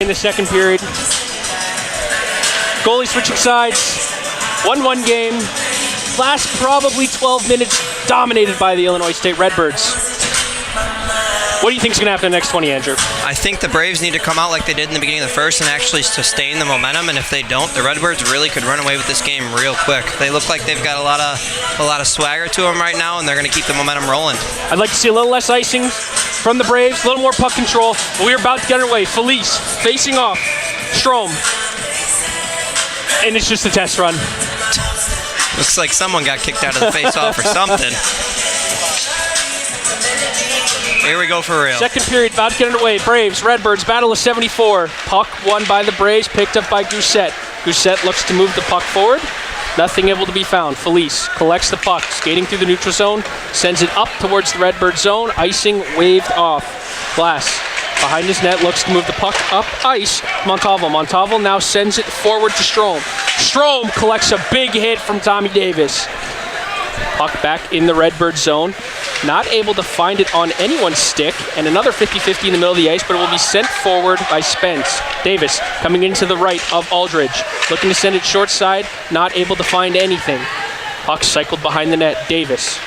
in the second period. Goalie switching sides. 1-1 game. Last probably 12 minutes dominated by the Illinois State Redbirds. What do you think is going to happen in the next 20, Andrew? I think the Braves need to come out like they did in the beginning of the first and actually sustain the momentum. And if they don't, the Redbirds really could run away with this game real quick. They look like they've got a lot of swagger to them right now, and they're going to keep the momentum rolling. I'd like to see a little less icing from the Braves, a little more puck control. But we're about to get underway. Felice facing off Strom, and it's just a test run. Looks like someone got kicked out of the face-off or something. Here we go for real. Second period, about to get underway. Braves, Redbirds, battle of 74. Puck won by the Braves, picked up by Gousset. Gousset looks to move the puck forward. Nothing able to be found. Felice collects the puck, skating through the neutral zone, sends it up towards the Redbird zone. Icing waved off. Glass behind his net, looks to move the puck up ice. Montalvo. Montalvo now sends it forward to Strom. Strom collects a big hit from Tommy Davis. Puck back in the Redbird zone. Not able to find it on anyone's stick, and another 50-50 in the middle of the ice, but it will be sent forward by Spence. Davis coming into the right of Aldridge, looking to send it short side, not able to find anything. Puck cycled behind the net. Davis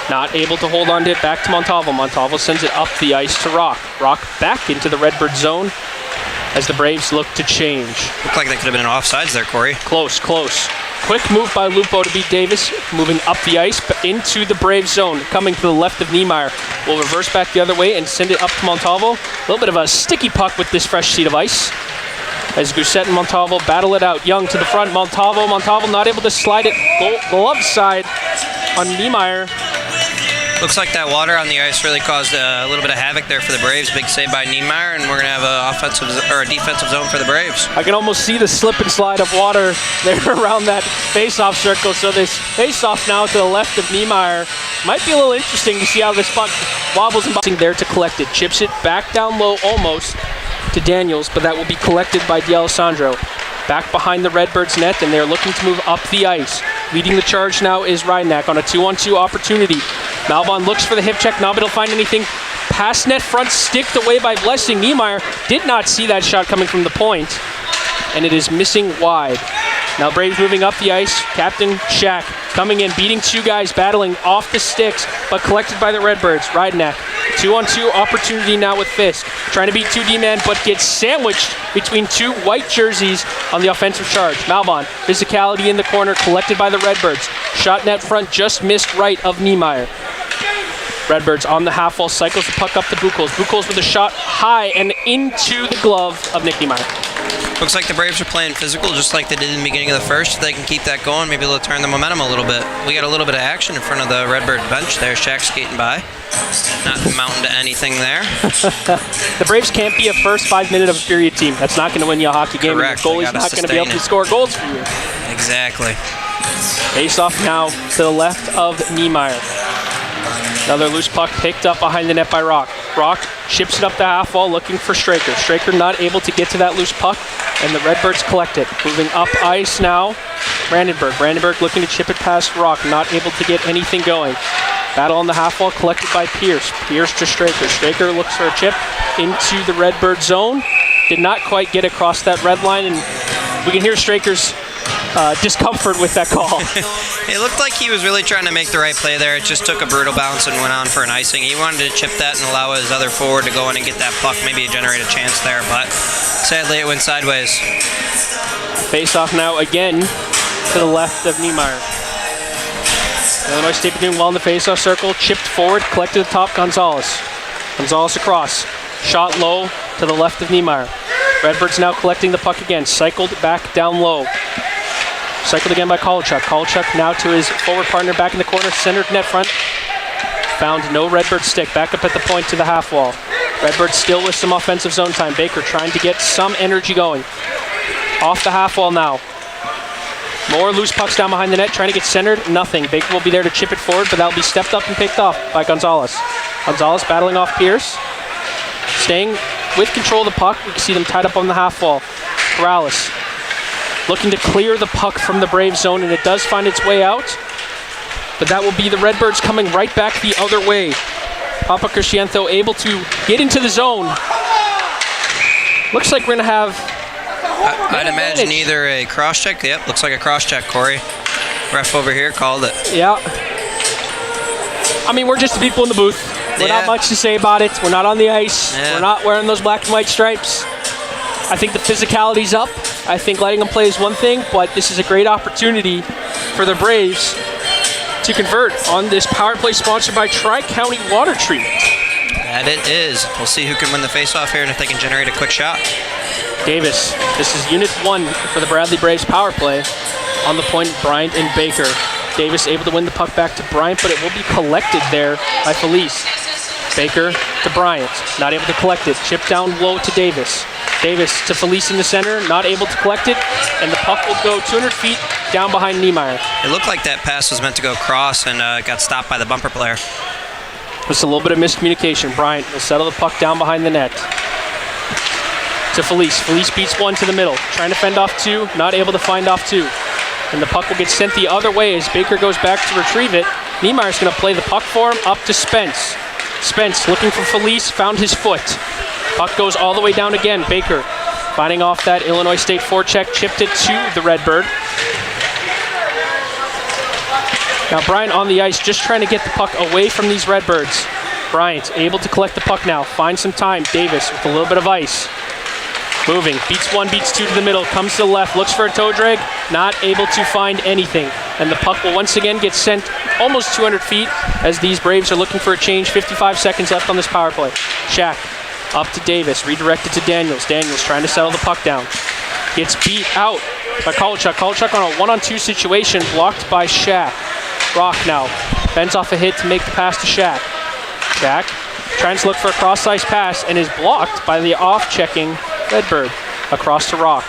not able to hold on to it, back to Montalvo. Montalvo sends it up the ice to Rock. Rock back into the Redbird zone as the Braves look to change. Looked like that could have been an offsides there, Corey. Close. Quick move by Lupo to beat Davis, moving up the ice but into the Brave zone, coming to the left of Niemeyer. Will reverse back the other way and send it up to Montalvo. A little bit of a sticky puck with this fresh sheet of ice. As Gousset and Montalvo battle it out. Young to the front, Montalvo not able to slide it glove side on Niemeyer. Looks like that water on the ice really caused a little bit of havoc there for the Braves. Big save by Niemeyer, and we're going to have a defensive zone for the Braves. I can almost see the slip and slide of water there around that face-off circle. So this face-off now to the left of Niemeyer might be a little interesting to see how this puck wobbles and there to collect it. Chips it back down low almost to Daniels, but that will be collected by D'Alessandro. Back behind the Redbirds net, and they're looking to move up the ice. Leading the charge now is Rynak on a 2-on-2 opportunity. Malvon looks for the hip check, not able to find anything. Pass net front, sticked away by Blessing. Niemeyer did not see that shot coming from the point, and it is missing wide. Now Braves moving up the ice. Captain Shack coming in, beating two guys, battling off the sticks, but collected by the Redbirds. Rynak, 2-on-2 opportunity now with Fisk. Trying to beat 2D man, but gets sandwiched between two white jerseys on the offensive charge. Malvon, physicality in the corner, collected by the Redbirds. Shot net front, just missed right of Niemeyer. Redbirds on the half wall, cycles the puck up to Buchholz. Buchholz with a shot high and into the glove of Nick Niemeyer. Looks like the Braves are playing physical just like they did in the beginning of the first. If they can keep that going, maybe they'll turn the momentum a little bit. We got a little bit of action in front of the Redbird bench there. Shaq skating by. Not mounting to anything there. The Braves can't be a first 5 minute of a period team. That's not going to win you a hockey game. Correct. The goalie's not going to be able to score goals for you. Exactly. Face off now to the left of Niemeyer. Another loose puck picked up behind the net by Rock. Rock chips it up the half wall looking for Straker. Straker not able to get to that loose puck, and the Redbirds collect it. Moving up ice now, Brandenburg. Brandenburg looking to chip it past Rock, not able to get anything going. Battle on the half wall collected by Pierce. Pierce to Straker. Straker looks for a chip into the Redbird zone. Did not quite get across that red line, and we can hear Straker's discomfort with that call. It looked like he was really trying to make the right play there. It just took a brutal bounce and went on for an icing. He wanted to chip that and allow his other forward to go in and get that puck, maybe generate a chance there, but sadly it went sideways. Face off now again to the left of Niemeyer. Illinois State doing well in the face-off circle. Chipped forward, collected at the top, Gonzalez. Gonzalez across. Shot low to the left of Niemeyer. Redbirds now collecting the puck again. Cycled back down low. Cycled again by Kolchuk. Kolchuk now to his forward partner back in the corner. Centered net front. Found no Redbird stick. Back up at the point to the half wall. Redbirds still with some offensive zone time. Baker trying to get some energy going. Off the half wall now. More loose pucks down behind the net. Trying to get centered. Nothing. Baker will be there to chip it forward, but that will be stepped up and picked off by Gonzalez. Gonzalez battling off Pierce. Staying with control of the puck. We can see them tied up on the half wall. Corrales looking to clear the puck from the Brave zone, and it does find its way out. But that will be the Redbirds coming right back the other way. Papa Cresciento able to get into the zone. Looks like we're going to have... I'd imagine either a cross-check. Yep, looks like a cross-check, Corey. Ref over here called it. Yeah. I mean, we're just the people in the booth. We're not much to say about it. We're not on the ice. Yeah. We're not wearing those black and white stripes. I think the physicality's up. I think letting them play is one thing, but this is a great opportunity for the Braves to convert on this power play sponsored by Tri-County Water Treatment. That it is. We'll see who can win the face-off here and if they can generate a quick shot. Davis, this is Unit 1 for the Bradley Braves power play. On the point, Bryant and Baker. Davis able to win the puck back to Bryant, but it will be collected there by Felice. Baker to Bryant, not able to collect it. Chip down low to Davis. Davis to Felice in the center, not able to collect it, and the puck will go 200 feet down behind Niemeyer. It looked like that pass was meant to go cross and got stopped by the bumper player. Just a little bit of miscommunication. Bryant will settle the puck down behind the net. To Felice. Felice beats one to the middle. Trying to fend off two, not able to find off two. And the puck will get sent the other way as Baker goes back to retrieve it. Niemeyer's going to play the puck for him up to Spence. Spence looking for Felice, found his foot. Puck goes all the way down again. Baker fighting off that Illinois State forecheck, chipped it to the Redbird. Now Bryant on the ice just trying to get the puck away from these Redbirds. Bryant able to collect the puck now, find some time. Davis with a little bit of ice. Moving, beats one, beats two to the middle, comes to the left, looks for a toe drag, not able to find anything. And the puck will once again get sent almost 200 feet as these Braves are looking for a change. 55 seconds left on this power play. Shack up to Davis, redirected to Daniels. Daniels trying to settle the puck down. Gets beat out by Kolchuk. Kolchuk on a 1-on-2 situation, blocked by Shack. Rock now, bends off a hit to make the pass to Shack. Shack trying to look for a cross-ice pass and is blocked by the off-checking Redbird. Across to Rock.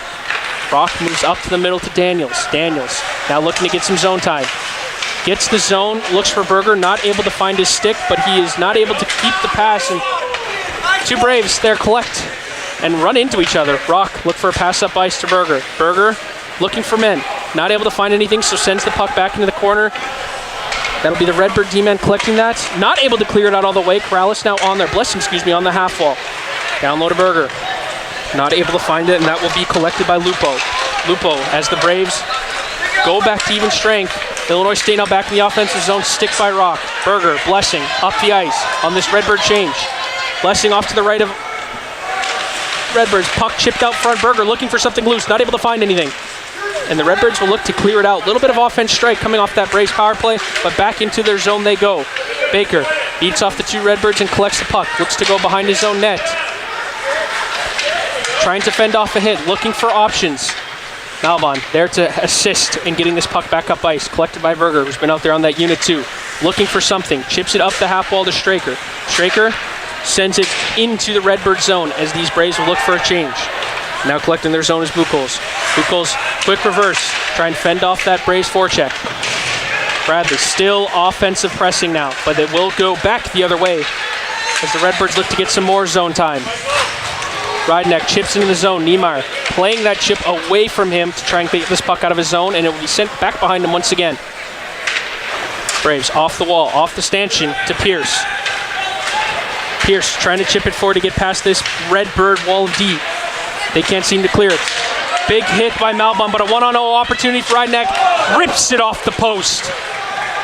Rock moves up to the middle to Daniels. Daniels now looking to get some zone time. Gets the zone, looks for Berger, not able to find his stick, but he is not able to keep the pass, and two Braves there collect and run into each other. Rock look for a pass up ice to Berger. Berger looking for men, not able to find anything, so sends the puck back into the corner. That'll be the Redbird D-man collecting that. Not able to clear it out all the way. Corrales now on there, on the half wall. Down low to Berger. Not able to find it, and that will be collected by Lupo. Lupo, as the Braves go back to even strength. Illinois State now back in the offensive zone, stick by Rock. Berger, Blessing, up the ice on this Redbird change. Blessing off to the right of Redbirds. Puck chipped out front. Berger looking for something loose, not able to find anything. And the Redbirds will look to clear it out. A little bit of offense strike coming off that Braves power play, but back into their zone they go. Baker beats off the two Redbirds and collects the puck. Looks to go behind his own net. Trying to fend off a hit, looking for options. Malbon there to assist in getting this puck back up ice. Collected by Berger, who's been out there on that Unit 2. Looking for something, chips it up the half wall to Straker. Straker sends it into the Redbird zone as these Braves will look for a change. Now collecting their zone is Buchholz. Buchholz, quick reverse, trying to fend off that Braves forecheck. Bradley still offensive pressing now, but it will go back the other way as the Redbirds look to get some more zone time. Rydneck chips into the zone. Niemeyer playing that chip away from him to try and get this puck out of his zone, and it will be sent back behind him once again. Braves off the wall, off the stanchion to Pierce. Pierce trying to chip it forward to get past this Redbird wall of D. They can't seem to clear it. Big hit by Malbon, but a 1-on-0 opportunity for Rydneck. Rips it off the post.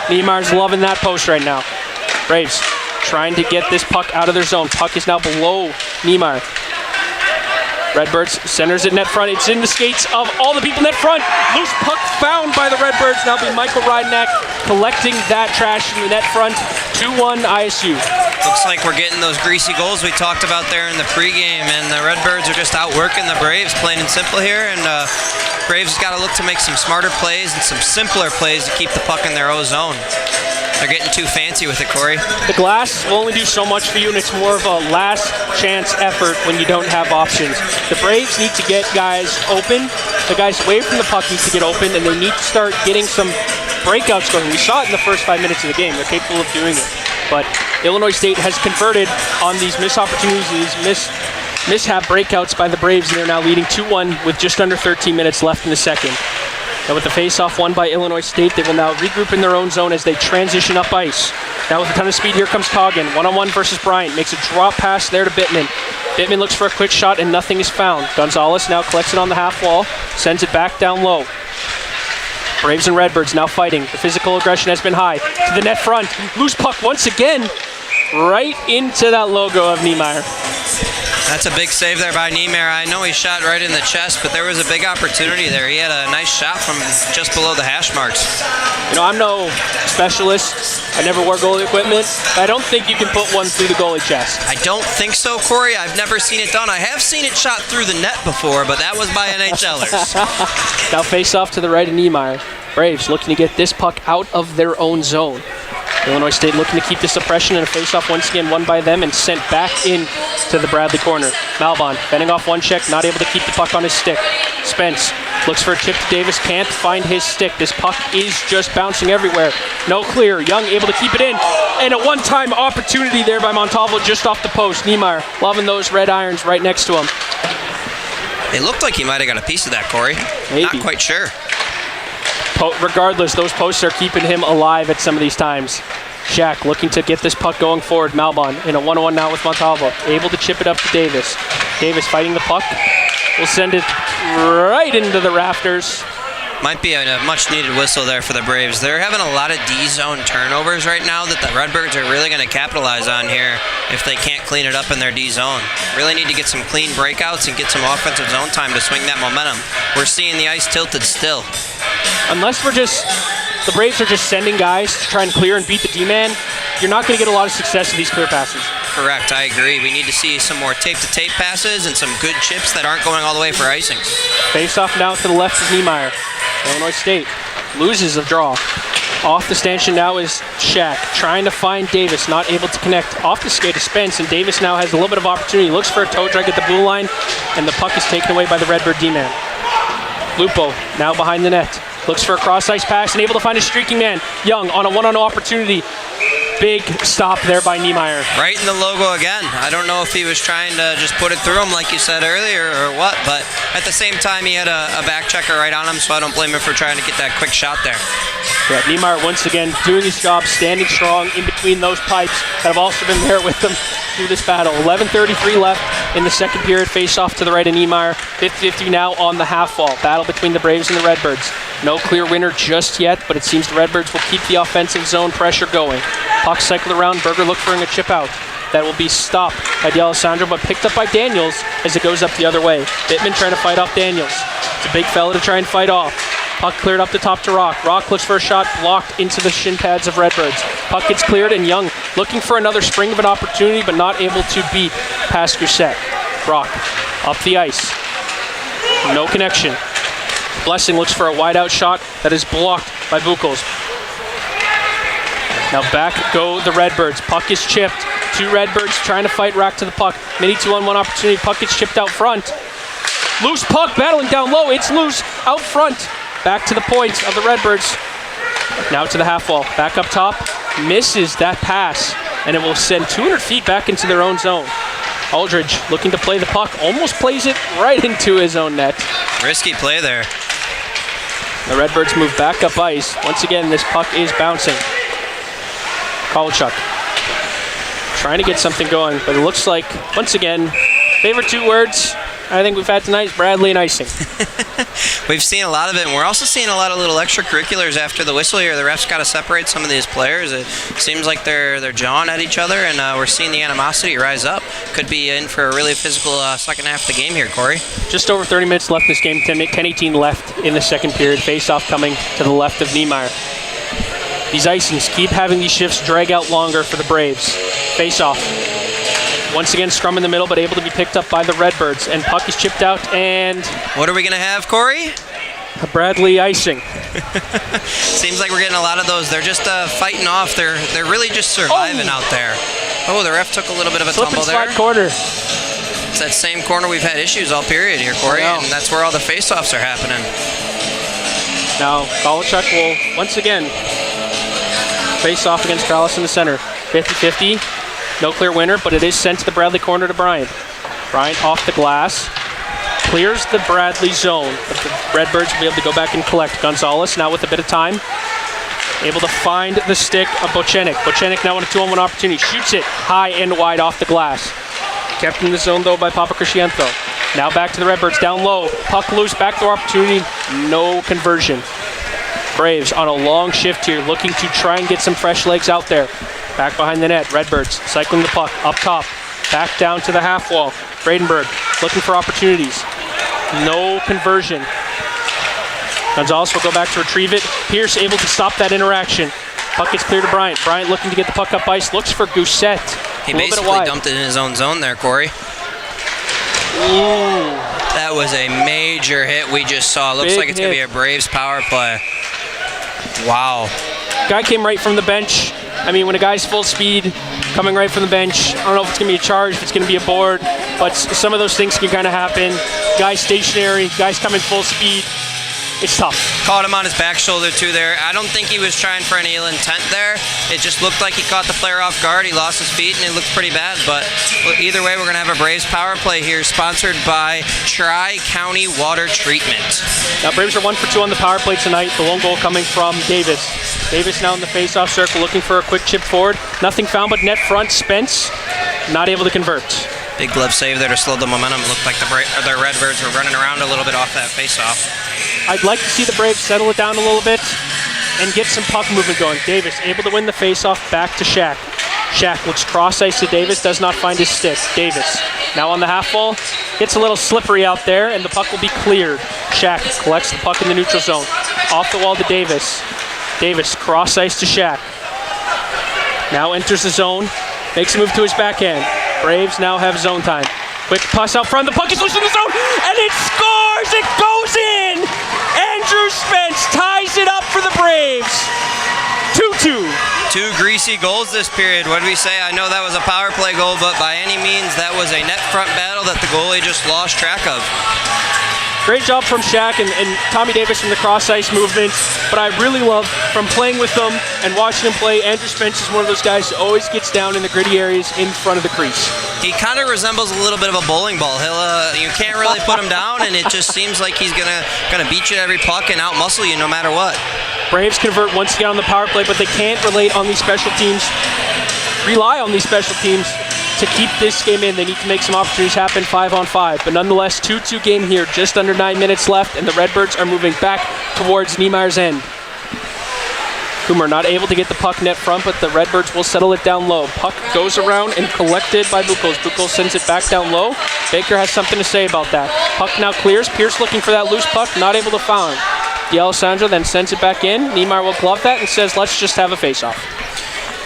Niemeyer's loving that post right now. Braves trying to get this puck out of their zone. Puck is now below Niemeyer. Redbirds centers it net front. It's in the skates of all the people net front. Loose puck found by the Redbirds. Now be Michael Rydneck collecting that trash in the net front. 2-1 ISU. Looks like we're getting those greasy goals we talked about there in the pregame, and the Redbirds are just outworking the Braves, plain and simple here. And Braves got to look to make some smarter plays and some simpler plays to keep the puck in their own zone. They're getting too fancy with it, Corey. The glass will only do so much for you, and it's more of a last chance effort when you don't have options. The Braves need to get guys open. The guys away from the puck need to get open, and they need to start getting some breakouts going. We saw it in the first 5 minutes of the game. They're capable of doing it. But Illinois State has converted on these missed opportunities, these mishap breakouts by the Braves, and they're now leading 2-1 with just under 13 minutes left in the second. Now with the face-off won by Illinois State, they will now regroup in their own zone as they transition up ice. Now with a ton of speed, here comes Coggin. One-on-one versus Bryant. Makes a drop pass there to Bittman. Bittman looks for a quick shot and nothing is found. Gonzalez now collects it on the half wall, sends it back down low. Braves and Redbirds now fighting. The physical aggression has been high. To the net front. Loose puck once again. Right into that logo of Niemeyer. That's a big save there by Niemeyer. I know he shot right in the chest, but there was a big opportunity there. He had a nice shot from just below the hash marks. You know, I'm no specialist. I never wore goalie equipment. I don't think you can put one through the goalie chest. I don't think so, Corey. I've never seen it done. I have seen it shot through the net before, but that was by NHLers. Now face off to the right of Niemeyer. Braves looking to get this puck out of their own zone. Illinois State looking to keep the suppression, and a face-off once again won by them and sent back in to the Bradley corner. Malbon fending off one check, not able to keep the puck on his stick. Spence looks for a chip to Davis, can't find his stick. This puck is just bouncing everywhere. No clear. Young able to keep it in. And a one-time opportunity there by Montalvo just off the post. Niemeyer loving those red irons right next to him. It looked like he might have got a piece of that, Corey. Maybe. Not quite sure. Regardless, those posts are keeping him alive at some of these times. Shaq looking to get this puck going forward. Malbon in a 1-on-1 now with Montalvo. Able to chip it up to Davis. Davis fighting the puck. Will send it right into the rafters. Might be a much-needed whistle there for the Braves. They're having a lot of D-zone turnovers right now that the Redbirds are really going to capitalize on here if they can't clean it up in their D-zone. Really need to get some clean breakouts and get some offensive zone time to swing that momentum. We're seeing the ice tilted still. Unless the Braves are just sending guys to try and clear and beat the D-man, you're not going to get a lot of success with these clear passes. Correct, I agree. We need to see some more tape-to-tape passes and some good chips that aren't going all the way for icings. Face off now to the left of Niemeyer. Illinois State loses a draw. Off the stanchion now is Shaq, trying to find Davis, not able to connect. Off the skate of Spence, and Davis now has a little bit of opportunity. Looks for a toe drag at the blue line, and the puck is taken away by the Redbird D-man. Lupo now behind the net. Looks for a cross-ice pass and able to find a streaking man. Young on a one-on-one opportunity. Big stop there by Niemeyer. Right in the logo again. I don't know if he was trying to just put it through him like you said earlier or what, but at the same time he had a back checker right on him, so I don't blame him for trying to get that quick shot there. Yeah, Niemeyer once again doing his job, standing strong in between those pipes that have also been there with them through this battle. 11:33 left in the second period. Face off to the right of Niemeyer. 50-50 now on the half wall. Battle between the Braves and the Redbirds. No clear winner just yet, but it seems the Redbirds will keep the offensive zone pressure going. Puck cycled around. Berger looking for a chip out. That will be stopped by D'Alessandro, but picked up by Daniels as it goes up the other way. Bittman trying to fight off Daniels. It's a big fella to try and fight off. Puck cleared up the top to Rock. Rock looks for a shot, blocked into the shin pads of Redbirds. Puck gets cleared, and Young looking for another spring of an opportunity, but not able to beat past Grisette. Rock up the ice. No connection. Blessing looks for a wide-out shot that is blocked by Buchholz. Now back go the Redbirds. Puck is chipped. Two Redbirds trying to fight Rock to the puck. Mini 2-on-1 opportunity. Puck gets chipped out front. Loose puck battling down low. It's loose out front. Back to the point of the Redbirds. Now to the half wall. Back up top. Misses that pass. And it will send 200 feet back into their own zone. Aldridge looking to play the puck. Almost plays it right into his own net. Risky play there. The Redbirds move back up ice. Once again, this puck is bouncing. Kovalchuk trying to get something going, but it looks like, once again, favorite two words I think we've had tonight is Bradley and icing. We've seen a lot of it, and we're also seeing a lot of little extracurriculars after the whistle here. The refs got to separate some of these players. It seems like they're jawing at each other, and we're seeing the animosity rise up. Could be in for a really physical second half of the game here, Corey. Just over 30 minutes left in this game. 10-18 left in the second period. Face-off coming to the left of Niemeyer. These icings keep having these shifts drag out longer for the Braves. Face-off. Once again, scrum in the middle, but able to be picked up by the Redbirds. And puck is chipped out, and... What are we going to have, Corey? A Bradley icing. Seems like we're getting a lot of those. They're just fighting off. They're really just surviving out there. Oh, the ref took a little bit of a tumble there. Slip and slide corner. It's that same corner we've had issues all period here, Corey, and that's where all the face-offs are happening. Now, Kovalchuk will, once again, face off against Krallis in the center. 50-50. No clear winner, but it is sent to the Bradley corner to Bryant. Bryant off the glass. clears the Bradley zone, but the Redbirds will be able to go back and collect. Gonzalez now with a bit of time, able to find the stick of Bochenik. Bochenik now on a 2-on-1 opportunity, shoots it high and wide off the glass. Kept in the zone though by Papa Cresciento. Now back to the Redbirds, down low, puck loose, backdoor opportunity, no conversion. Braves on a long shift here, looking to try and get some fresh legs out there. Back behind the net, Redbirds cycling the puck up top, back down to the half wall. Bradenberg looking for opportunities, no conversion. Gonzalez will go back to retrieve it. Pierce able to stop that interaction. Puck gets clear to Bryant. Bryant looking to get the puck up ice, looks for Gousset. He basically dumped it in his own zone there, Corey. Ooh. That was a major hit we just saw. Looks Big like it's going to be a Braves power play. Wow. Guy came right from the bench. I mean, when a guy's full speed, coming right from the bench, I don't know if it's going to be a charge, if it's going to be a board, but some of those things can kind of happen. Guy's stationary, guy's coming full speed. It's tough. Caught him on his back shoulder too there. I don't think he was trying for any ill intent there. It just looked like he caught the player off guard. He lost his feet and it looked pretty bad. But either way, we're going to have a Braves power play here, sponsored by Tri-County Water Treatment. Now Braves are 1 for 2 on the power play tonight. The lone goal coming from Davis. Davis now in the face-off circle, looking for a quick chip forward. Nothing found but net front. Spence not able to convert. Big glove save there to slow the momentum. It looked like the Redbirds were running around a little bit off that face-off. I'd like to see the Braves settle it down a little bit and get some puck movement going. Davis able to win the face-off, back to Shaq. Shaq looks cross-ice to Davis, does not find his stick. Davis now on the half wall, gets a little slippery out there, and the puck will be cleared. Shaq collects the puck in the neutral zone. Off the wall to Davis. Davis cross-ice to Shaq. Now enters the zone, makes a move to his backhand. Braves now have zone time. Quick pass out front, the puck is loose in the zone, and it scores! It goes in! Andrew Spence ties it up for the Braves. 2-2. 2 greasy goals this period. What did we say? I know that was a power play goal, but by any means, that was a net front battle that the goalie just lost track of. Great job from Shaq and Tommy Davis from the cross-ice movement, but I really love, from playing with them and watching him play, Andrew Spence is one of those guys who always gets down in the gritty areas in front of the crease. He kind of resembles a little bit of a bowling ball. You can't really put him down, and it just seems like he's gonna beat you at every puck and out-muscle you no matter what. Braves convert once again on the power play, but they can't rely on these special teams to keep this game in. They need to make some opportunities happen 5-on-5. But nonetheless, 2-2 game here, just under 9 minutes left, and the Redbirds are moving back towards Niemeyer's end. Coomer not able to get the puck net front, but the Redbirds will settle it down low. Puck goes around and collected by Buchholz. Buchholz sends it back down low. Baker has something to say about that. Puck now clears. Pierce looking for that loose puck, not able to find. D'Alessandro then sends it back in. Niemeyer will glove that and says, let's just have a face-off.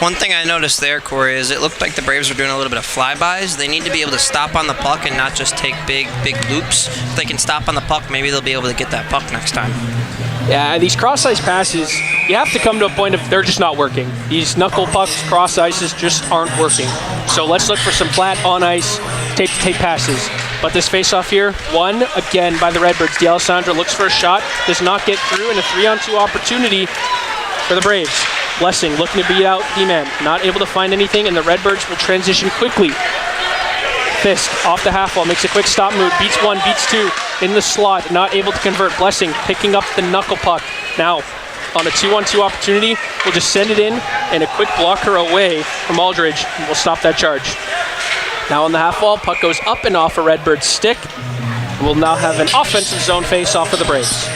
One thing I noticed there, Corey, is it looked like the Braves were doing a little bit of flybys. They need to be able to stop on the puck and not just take big loops. If they can stop on the puck, maybe they'll be able to get that puck next time. Yeah, these cross-ice passes, you have to come to a point of they're just not working. These knuckle pucks, cross-ices just aren't working. So let's look for some flat, on-ice, tape-to-tape passes. But this face-off here, won again by the Redbirds. D'Alessandro looks for a shot, does not get through, and a 3-on-2 opportunity for the Braves. Blessing looking to beat out D-Man, not able to find anything, and the Redbirds will transition quickly. Fisk off the half wall, makes a quick stop move, beats 1, beats 2 in the slot, not able to convert. Blessing picking up the knuckle puck. Now on a 2-on-2 opportunity, we'll just send it in, and a quick blocker away from Aldridge, and we'll stop that charge. Now on the half wall, puck goes up and off a Redbird stick. We'll now have an offensive zone face-off for the Braves.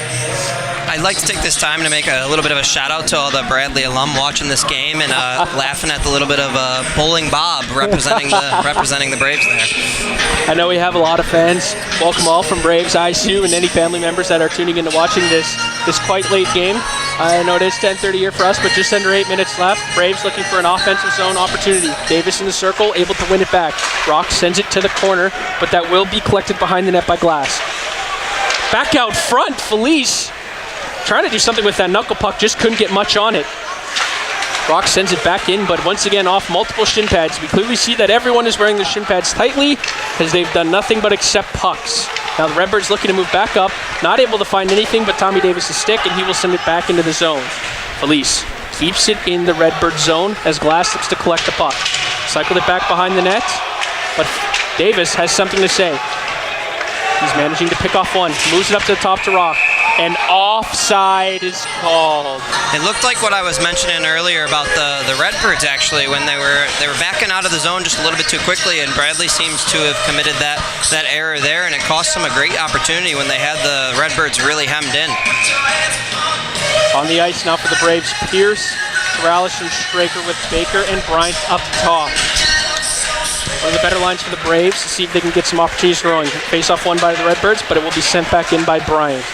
I'd like to take this time to make a little bit of a shout out to all the Bradley alum watching this game and laughing at the little bit of bowling Bob representing the Braves there. I know we have a lot of fans. Welcome all from Braves ISU and any family members that are tuning in to watching this quite late game. I know it is 10:30 here for us, but just under 8 minutes left. Braves looking for an offensive zone opportunity. Davis in the circle, able to win it back. Rock sends it to the corner, but that will be collected behind the net by Glass. Back out front, Felice trying to do something with that knuckle puck, just couldn't get much on it. Rock sends it back in, but once again off multiple shin pads. We clearly see that everyone is wearing the shin pads tightly as they've done nothing but accept pucks. Now the Redbirds looking to move back up, not able to find anything but Tommy Davis' stick, and he will send it back into the zone. Felice keeps it in the Redbird zone as Glass looks to collect the puck. Cycled it back behind the net, but Davis has something to say. He's managing to pick off one. Moves it up to the top to Rock. And offside is called. It looked like what I was mentioning earlier about the Redbirds, actually, when they were backing out of the zone just a little bit too quickly, and Bradley seems to have committed that error there, and it cost them a great opportunity when they had the Redbirds really hemmed in. On the ice now for the Braves, Pierce, Corrales, and Straker with Baker and Bryant up top. One of the better lines for the Braves to see if they can get some opportunities growing. Face off one by the Redbirds, but it will be sent back in by Bryant.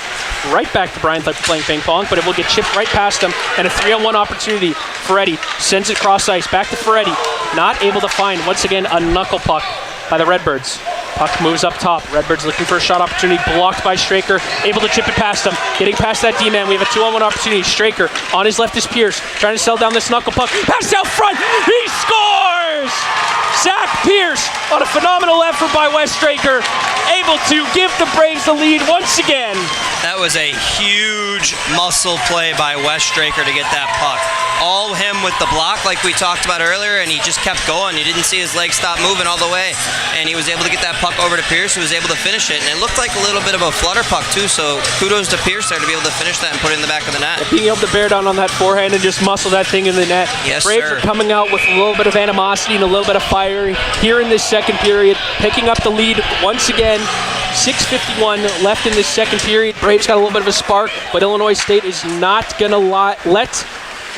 Right back to Bryant like playing ping pong, but it will get chipped right past him, and a 3-on-1 opportunity. Ferretti sends it cross ice, back to Ferretti. Not able to find, once again, a knuckle puck by the Redbirds. Puck moves up top. Redbirds looking for a shot opportunity, blocked by Straker, able to chip it past him. Getting past that D-man, we have a 2-on-1 opportunity. Straker, on his left is Pierce, trying to sell down this knuckle puck. Pass out front, he scores! Zach Pierce on a phenomenal effort by Wes Straker, able to give the Braves the lead once again. That was a huge muscle play by Wes Straker to get that puck. All him with the block like we talked about earlier, and he just kept going. You didn't see his legs stop moving all the way, and he was able to get that puck over to Pierce, who was able to finish it, and it looked like a little bit of a flutter puck too, so kudos to Pierce there to be able to finish that and put it in the back of the net. Being able to bear down on that forehand and just muscle that thing in the net. Yes, Braves sir. are coming out with a little bit of animosity and a little bit of fire here in this second period, picking up the lead once again. 6:51 left in this second period. Braves got a little bit of a spark, but Illinois State is not going to let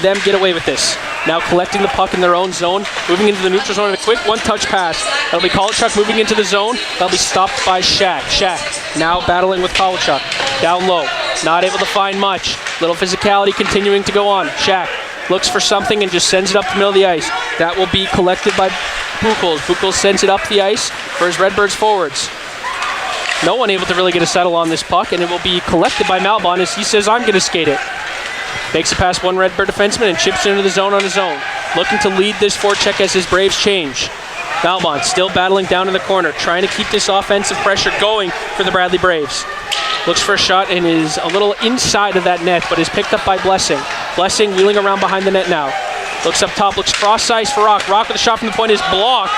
them get away with this. Now collecting the puck in their own zone, moving into the neutral zone in a quick one-touch pass. That'll be Kolachuk moving into the zone. That'll be stopped by Shaq. Shaq now battling with Kolachuk. Down low, not able to find much. Little physicality continuing to go on. Shaq looks for something and just sends it up the middle of the ice. That will be collected by Buchholz. Buchholz sends it up the ice for his Redbirds forwards. No one able to really get a settle on this puck, and it will be collected by Malbon as he says, I'm going to skate it. Makes it past one Redbird defenseman and chips it into the zone on his own. Looking to lead this forecheck as his Braves change. Malbon still battling down in the corner, trying to keep this offensive pressure going for the Bradley Braves. Looks for a shot and is a little inside of that net, but is picked up by Blessing. Blessing wheeling around behind the net now. Looks up top, looks cross ice for Rock. Rock with a shot from the point is blocked.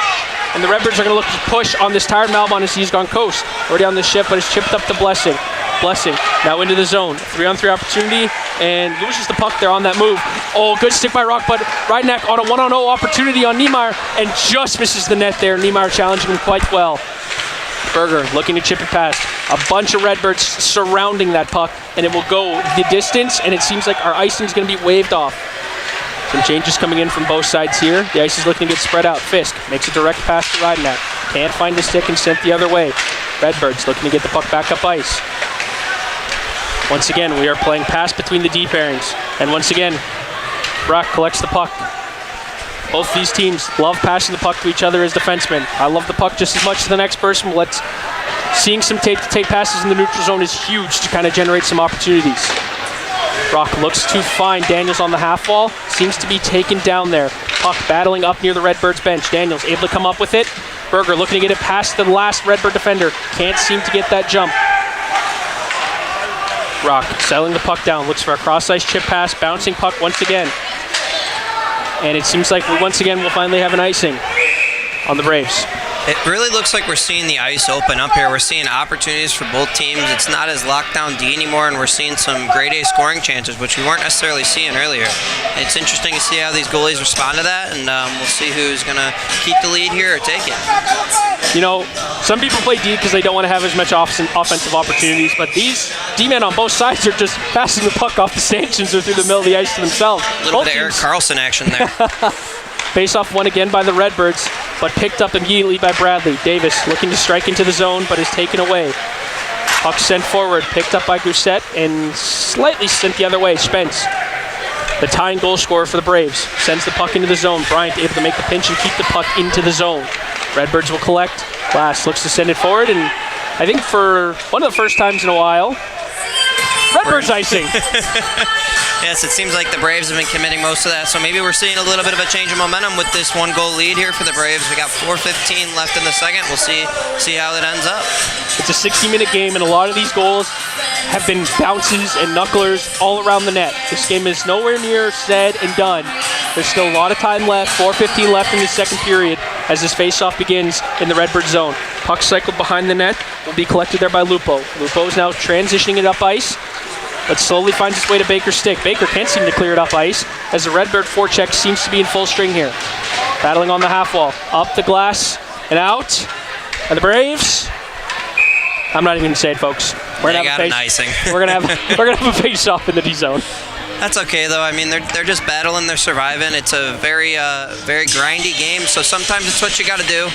And the Redbirds are going to look to push on this tired Malbon as he's gone coast. Already on the ship, but it's chipped up to Blessing. Blessing now into the zone. 3-on-3 opportunity and loses the puck there on that move. Oh, good stick by Rock, but Rydenak on a 1-on-0 opportunity on Niemeyer and just misses the net there. Niemeyer challenging him quite well. Berger looking to chip it past. A bunch of Redbirds surrounding that puck, and it will go the distance, and it seems like our icing is going to be waved off. Some changes coming in from both sides here. The ice is looking to get spread out. Fisk makes a direct pass to Rydenak. Can't find the stick and sent the other way. Redbirds looking to get the puck back up ice. Once again, we are playing pass between the D pairings. And once again, Brock collects the puck. Both these teams love passing the puck to each other as defensemen. I love the puck just as much as the next person. Seeing some tape-to-tape passes in the neutral zone is huge to kind of generate some opportunities. Brock looks to find Daniels on the half wall. Seems to be taken down there. Puck battling up near the Redbirds bench. Daniels able to come up with it. Berger looking to get it past the last Redbird defender. Can't seem to get that jump. Rock settling the puck down. Looks for a cross-ice chip pass. Bouncing puck once again. And it seems like once again we'll finally have an icing on the Braves. It really looks like we're seeing the ice open up here. We're seeing opportunities for both teams. It's not as lockdown D anymore, and we're seeing some grade A scoring chances, which we weren't necessarily seeing earlier. It's interesting to see how these goalies respond to that, and we'll see who's going to keep the lead here or take it. You know, some people play D because they don't want to have as much offensive opportunities, but these D-men on both sides are just passing the puck off the stanchions or through the middle of the ice to themselves. A little bit of Eric Carlson action there. Face-off won again by the Redbirds, but picked up immediately by Bradley. Davis looking to strike into the zone, but is taken away. Puck sent forward, picked up by Gousset, and slightly sent the other way. Spence, the tying goal scorer for the Braves, sends the puck into the zone. Bryant able to make the pinch and keep the puck into the zone. Redbirds will collect. Glass looks to send it forward, and I think for one of the first times in a while, Redbirds icing. Yes, it seems like the Braves have been committing most of that, so maybe we're seeing a little bit of a change of momentum with this one-goal lead here for the Braves. We got 4:15 left in the second. We'll see how it ends up. It's a 60-minute game, and a lot of these goals have been bounces and knucklers all around the net. This game is nowhere near said and done. There's still a lot of time left, 4:15 left in the second period as this face-off begins in the Redbird zone. Puck cycled behind the net, will be collected there by Lupo. Lupo is now transitioning it up ice, but slowly finds its way to Baker's stick. Baker can't seem to clear it up ice, as the Redbird forecheck seems to be in full string here. Battling on the half wall, up the glass, and out. And the Braves, I'm not even gonna say it, folks. We're gonna have a face-off in the D zone. That's okay though. I mean, they're just battling, they're surviving. It's a very grindy game, so sometimes it's what you got to do.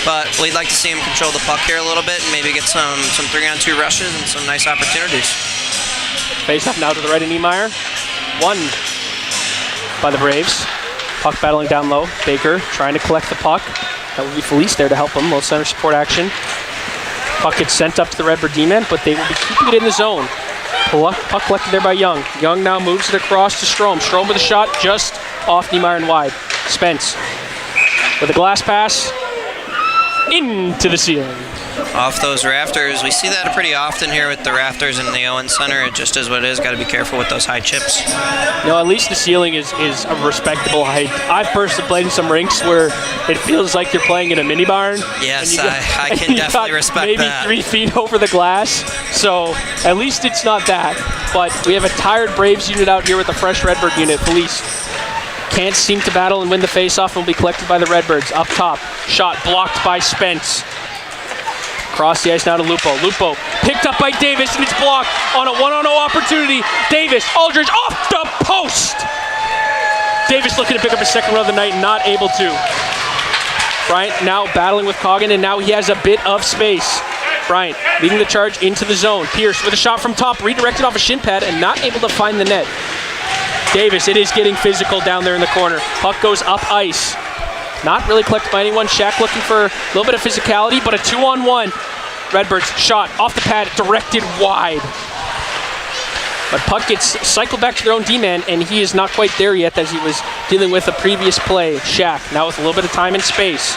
But we'd like to see him control the puck here a little bit and maybe get some 3-on-2 rushes and some nice opportunities. Face-off now to the right of Niemeyer. Won by the Braves. Puck battling down low. Baker trying to collect the puck. That would be Felice there to help him. Little center support action. Puck gets sent up to the Redbird D-man, but they will be keeping it in the zone. Puck collected there by Young. Young now moves it across to Strome. Strome with a shot just off Niemeyer and wide. Spence with a glass pass into the ceiling. Off those rafters. We see that pretty often here with the rafters in the Owen Center. It just is what it is. Got to be careful with those high chips. At least the ceiling is a respectable height. I've personally played in some rinks where it feels like you're playing in a mini barn. Yes, I can definitely respect maybe that. Maybe 3 feet over the glass. So at least it's not that. But we have a tired Braves unit out here with a fresh Redbird unit. Felice can't seem to battle and win the faceoff and will be collected by the Redbirds. Up top, shot blocked by Spence. Across the ice now to Lupo. Lupo picked up by Davis, and it's blocked on a 1-on-0 opportunity. Davis, Aldridge off the post. Davis looking to pick up his second run of the night, not able to. Bryant now battling with Coggin, and now he has a bit of space. Bryant leading the charge into the zone. Pierce with a shot from top, redirected off a shin pad, and not able to find the net. Davis, it is getting physical down there in the corner. Puck goes up ice. Not really collected by anyone. Shaq looking for a little bit of physicality, but a 2-on-1. Redbirds shot off the pad, directed wide. But puck gets cycled back to their own D-man, and he is not quite there yet as he was dealing with a previous play. Shaq, now with a little bit of time and space,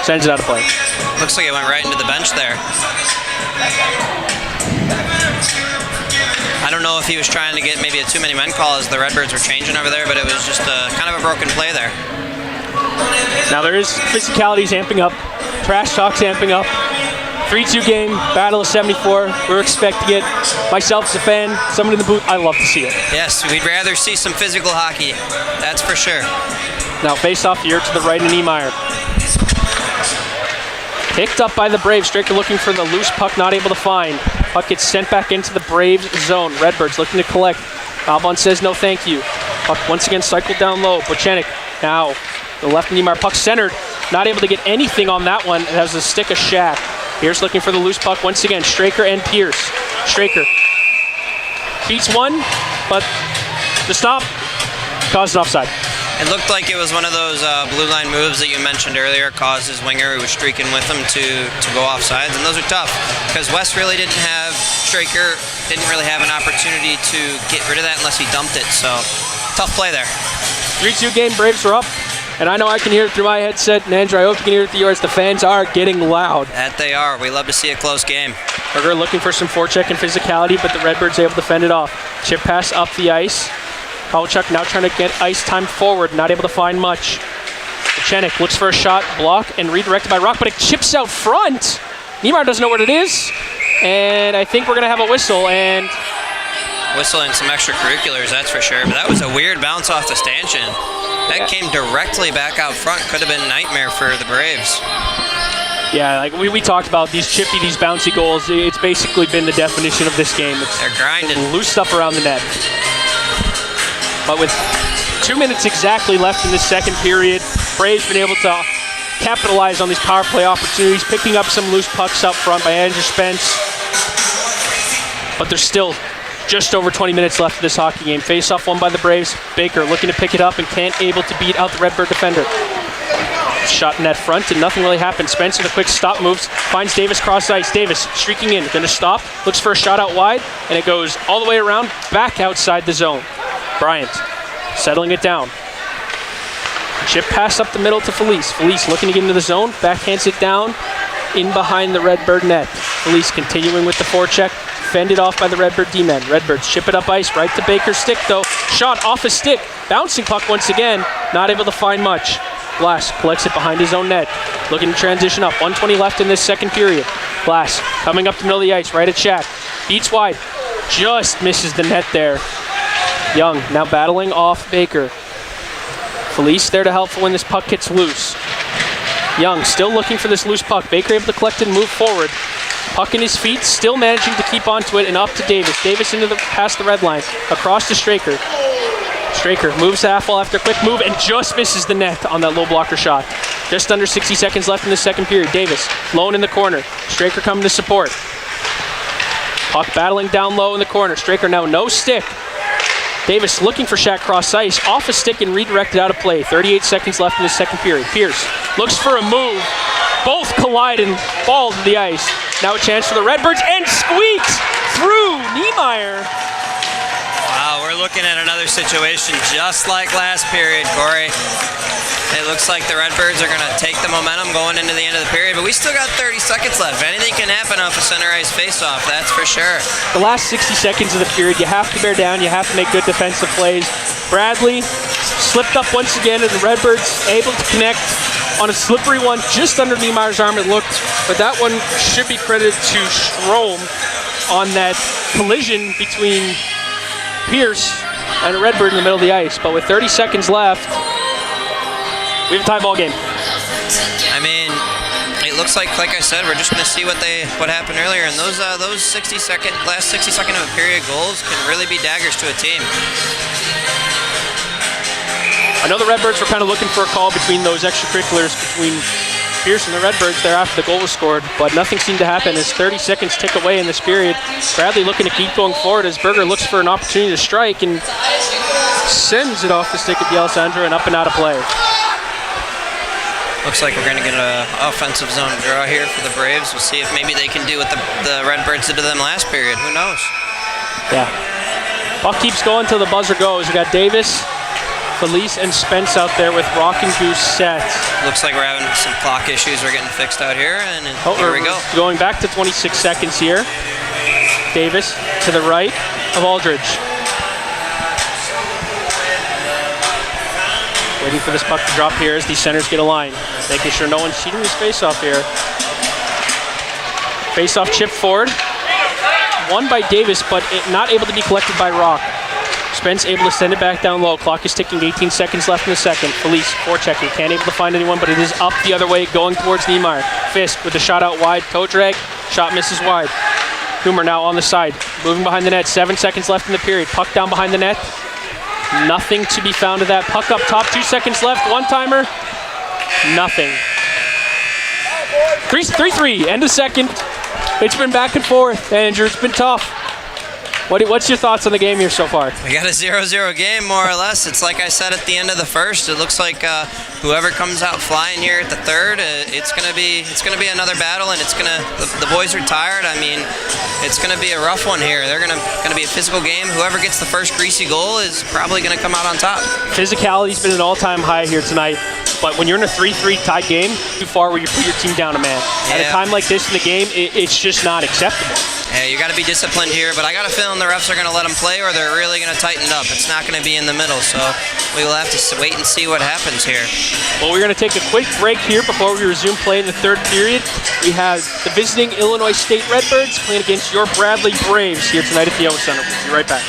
sends it out of play. Looks like it went right into the bench there. I don't know if he was trying to get maybe a too many men call as the Redbirds were changing over there, but it was just kind of a broken play there. Now there is physicality's amping up, trash talk's amping up. 3-2 game, battle of 74. We're expecting it. Myself as a fan, someone in the booth, I love to see it. Yes, we'd rather see some physical hockey. That's for sure. Now face off here to the right of Niemeyer. Picked up by the Braves. Straker looking for the loose puck, not able to find. Puck gets sent back into the Braves zone. Redbirds looking to collect. Albon says no thank you. Puck once again cycled down low. Bochenik now the left Niemeyer. Puck centered. Not able to get anything on that one. It has a stick of Shaq. Pierce looking for the loose puck once again. Straker and Pierce. Straker beats one, but the stop caused an offside. It looked like it was one of those blue line moves that you mentioned earlier, caused his winger who was streaking with him to go off sides, and those are tough because West really didn't have, Straker didn't really have an opportunity to get rid of that unless he dumped it, so tough play there. 3-2 game, Braves are up, and I know I can hear it through my headset, and Andrew, I hope you can hear it through yours. The fans are getting loud. That they are. We love to see a close game. Berger looking for some forecheck and physicality, but the Redbirds able to fend it off. Chip pass up the ice. Kowalchuk now trying to get ice time forward, not able to find much. Bochenik looks for a shot, block, and redirected by Rock, but it chips out front. Niemeyer doesn't know what it is, and I think we're going to have a whistle, and... Whistle and some extracurriculars, that's for sure, but that was a weird bounce off the stanchion. That came directly back out front. Could have been a nightmare for the Braves. Yeah, like we talked about these chippy, these bouncy goals. It's basically been the definition of this game. They're grinding. Loose stuff around the net. But with 2 minutes exactly left in the second period, Braves been able to capitalize on these power play opportunities, picking up some loose pucks up front by Andrew Spence. But there's still just over 20 minutes left of this hockey game. Face-off won by the Braves. Baker looking to pick it up and can't able to beat out the Redbird defender. Shot net front and nothing really happened. Spence with a quick stop moves, finds Davis cross ice. Davis streaking in, gonna stop, looks for a shot out wide, and it goes all the way around, back outside the zone. Bryant settling it down. Chip pass up the middle to Felice. Felice looking to get into the zone, backhands it down in behind the Redbird net. Felice continuing with the forecheck, fended off by the Redbird D-men. Redbirds chip it up ice, right to Baker's stick though. Shot off his stick, bouncing puck once again, not able to find much. Glass collects it behind his own net. Looking to transition up. 1:20 left in this second period. Glass coming up the middle of the ice, right at Shaq. Beats wide. Just misses the net there. Young now battling off Baker. Felice there to help when this puck gets loose. Young still looking for this loose puck. Baker able to collect it and move forward. Puck in his feet, still managing to keep onto it and up to Davis. Davis past the red line, across to Straker. Straker moves half wall after a quick move and just misses the net on that low blocker shot. Just under 60 seconds left in the second period. Davis lone in the corner. Straker coming to support. Puck battling down low in the corner. Straker now no stick. Davis looking for Shaq cross ice, off a stick and redirected out of play. 38 seconds left in the second period. Pierce looks for a move. Both collide and fall to the ice. Now a chance for the Redbirds and squeaks through Niemeyer. Wow, we're looking at another situation just like last period, Corey. It looks like the Redbirds are going to take the momentum going into the end of the period, but we still got 30 seconds left. Anything can happen off a center ice faceoff, that's for sure. The last 60 seconds of the period, you have to bear down, you have to make good defensive plays. Bradley slipped up once again, and the Redbirds able to connect on a slippery one just under Niemeyer's arm, it looked, but that one should be credited to Strome on that collision between Pierce and a Redbird in the middle of the ice. But with 30 seconds left, we have a tie ball game. I mean, it looks like I said, we're just going to see what happened earlier, and those last 60 second of a period goals can really be daggers to a team. I know the Redbirds were kind of looking for a call between those extracurriculars between Pierce and the Redbirds there after the goal was scored, but nothing seemed to happen as 30 seconds tick away in this period. Bradley looking to keep going forward as Berger looks for an opportunity to strike and sends it off the stick of D'Alessandro and up and out of play. Looks like we're going to get an offensive zone draw here for the Braves. We'll see if maybe they can do what the Redbirds did to them last period. Who knows? Yeah. Puck keeps going till the buzzer goes. We got Davis, Felice, and Spence out there with Rock and Goose set. Looks like we're having some clock issues. We're getting fixed out here, and here we go. Going back to 26 seconds here. Davis to the right of Aldridge. Waiting for this puck to drop here as these centers get a line. Making sure no one's cheating his face-off here. Face-off chip forward. Won by Davis, but not able to be collected by Rock. Spence able to send it back down low. Clock is ticking, 18 seconds left in the second. Felice forechecking, can't able to find anyone, but it is up the other way, going towards Niemeyer. Fisk with a shot out wide, toe drag, shot misses wide. Coomer now on the side, moving behind the net. 7 seconds left in the period. Puck down behind the net. Nothing to be found of that. Puck up top, 2 seconds left. One-timer, nothing. 3-3, end of second. It's been back and forth, Andrew. It's been tough. What's your thoughts on the game here so far? We got a 0-0 game, more or less. It's like I said at the end of the first. It looks like whoever comes out flying here at the third, it's gonna be another battle, and the boys are tired. I mean, it's gonna be a rough one here. They're gonna be a physical game. Whoever gets the first greasy goal is probably gonna come out on top. Physicality's been an all-time high here tonight. But when you're in a 3-3 tied game, too far where you put your team down a man. Yeah. At a time like this in the game, it's just not acceptable. Yeah, you got to be disciplined here, but I got a feeling the refs are going to let them play, or they're really going to tighten it up. It's not going to be in the middle, so we will have to wait and see what happens here. Well, we're going to take a quick break here before we resume play in the third period. We have the visiting Illinois State Redbirds playing against your Bradley Braves here tonight at the O Center. We'll be right back.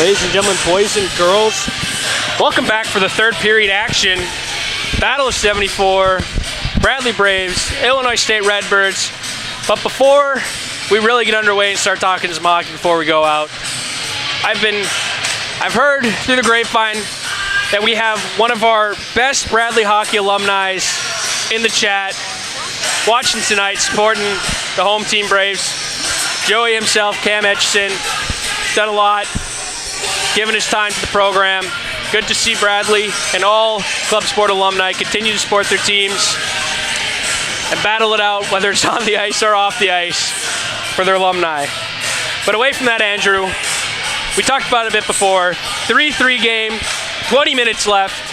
Ladies and gentlemen, boys and girls, welcome back for the third period action. Battle of 74, Bradley Braves, Illinois State Redbirds. But before we really get underway and start talking some hockey before we go out, I've heard through the grapevine that we have one of our best Bradley hockey alumni in the chat, watching tonight, supporting the home team Braves. Joey himself, Cam Etchison, done a lot, giving his time to the program. Good to see Bradley and all club sport alumni continue to support their teams and battle it out, whether it's on the ice or off the ice, for their alumni. But away from that, Andrew, we talked about it a bit before. 3-3 game, 20 minutes left.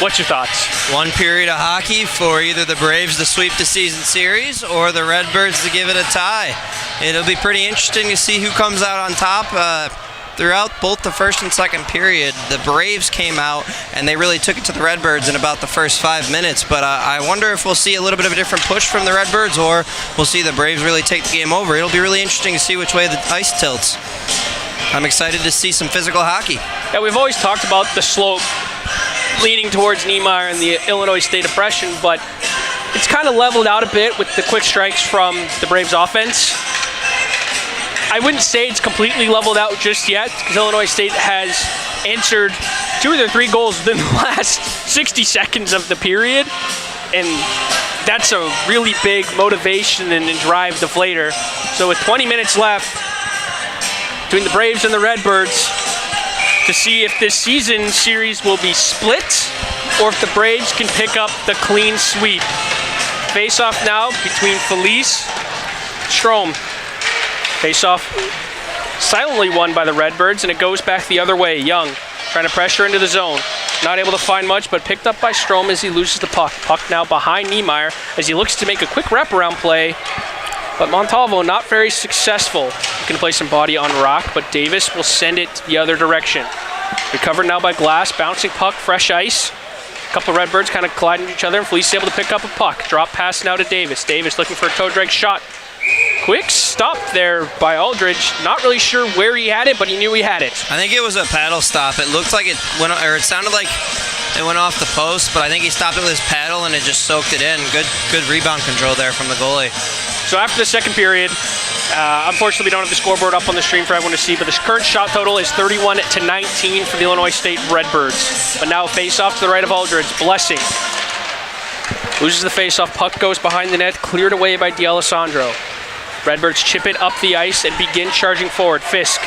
What's your thoughts? One period of hockey for either the Braves to sweep the season series or the Redbirds to give it a tie. It'll be pretty interesting to see who comes out on top. Throughout both the first and second period, the Braves came out and they really took it to the Redbirds in about the first 5 minutes. But I wonder if we'll see a little bit of a different push from the Redbirds, or we'll see the Braves really take the game over. It'll be really interesting to see which way the ice tilts. I'm excited to see some physical hockey. Yeah, we've always talked about the slope leaning towards Niemeyer and the Illinois State oppression, but it's kind of leveled out a bit with the quick strikes from the Braves offense. I wouldn't say it's completely leveled out just yet, because Illinois State has answered 2 of their 3 goals within the last 60 seconds of the period, and that's a really big motivation and drive deflator. So with 20 minutes left between the Braves and the Redbirds, to see if this season series will be split or if the Braves can pick up the clean sweep. Face-off now between Felice, Strom. Face-off silently won by the Redbirds, and it goes back the other way. Young trying to pressure into the zone. Not able to find much, but picked up by Strom as he loses the puck. Puck now behind Niemeyer as he looks to make a quick wraparound play, but Montalvo not very successful. He can play some body on Rock, but Davis will send it the other direction. Recovered now by Glass, bouncing puck, fresh ice. A couple of Redbirds kind of colliding with each other, and Felice able to pick up a puck. Drop pass now to Davis. Davis looking for a toe drag shot. Quick stop there by Aldridge. Not really sure where he had it, but he knew he had it. I think it was a paddle stop. It looked like it went, or it sounded like it went off the post, but I think he stopped it with his paddle and it just soaked it in. Good rebound control there from the goalie. So after the second period, unfortunately we don't have the scoreboard up on the stream for everyone to see, but the current shot total is 31-19 for the Illinois State Redbirds. But now face-off to the right of Aldridge. Blessing loses the face-off. Puck goes behind the net, cleared away by D'Alessandro. Redbirds chip it up the ice and begin charging forward. Fisk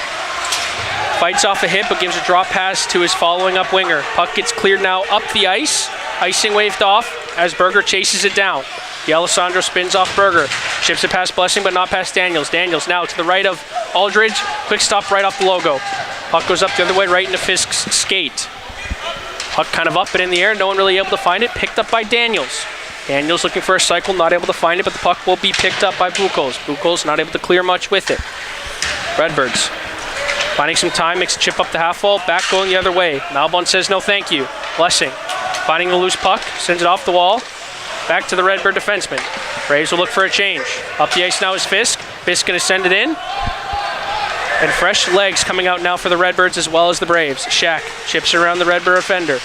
fights off a hit, but gives a drop pass to his following up winger. Puck gets cleared now up the ice. Icing waved off as Berger chases it down. D'Alessandro spins off Berger. Chips it past Blessing, but not past Daniels. Daniels now to the right of Aldridge. Quick stop right off the logo. Puck goes up the other way, right into Fisk's skate. Puck kind of up and in the air. No one really able to find it. Picked up by Daniels. Daniels looking for a cycle, not able to find it, but the puck will be picked up by Buchholz. Buchholz not able to clear much with it. Redbirds finding some time, makes a chip up the half wall, back going the other way. Malbon says no thank you. Blessing finding a loose puck, sends it off the wall, back to the Redbird defenseman. Braves will look for a change. Up the ice now is Fisk. Fisk going to send it in. And fresh legs coming out now for the Redbirds as well as the Braves. Shack chips around the Redbird offender.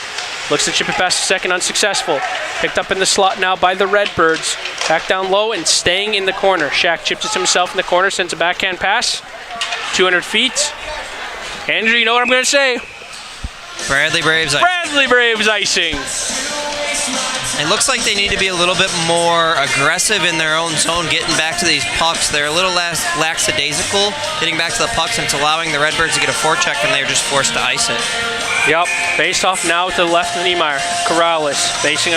Looks to chip it past the second, unsuccessful. Picked up in the slot now by the Redbirds. Back down low and staying in the corner. Shack chips it himself in the corner, sends a backhand pass. 200 feet. Andrew, you know what I'm going to say. Bradley Braves icing. Bradley Braves icing. It looks like they need to be a little bit more aggressive in their own zone, getting back to these pucks. They're a little less lackadaisical getting back to the pucks, and it's allowing the Redbirds to get a forecheck, and they're just forced to ice it. Yep, face off now to the left of Niemeyer. Corrales facing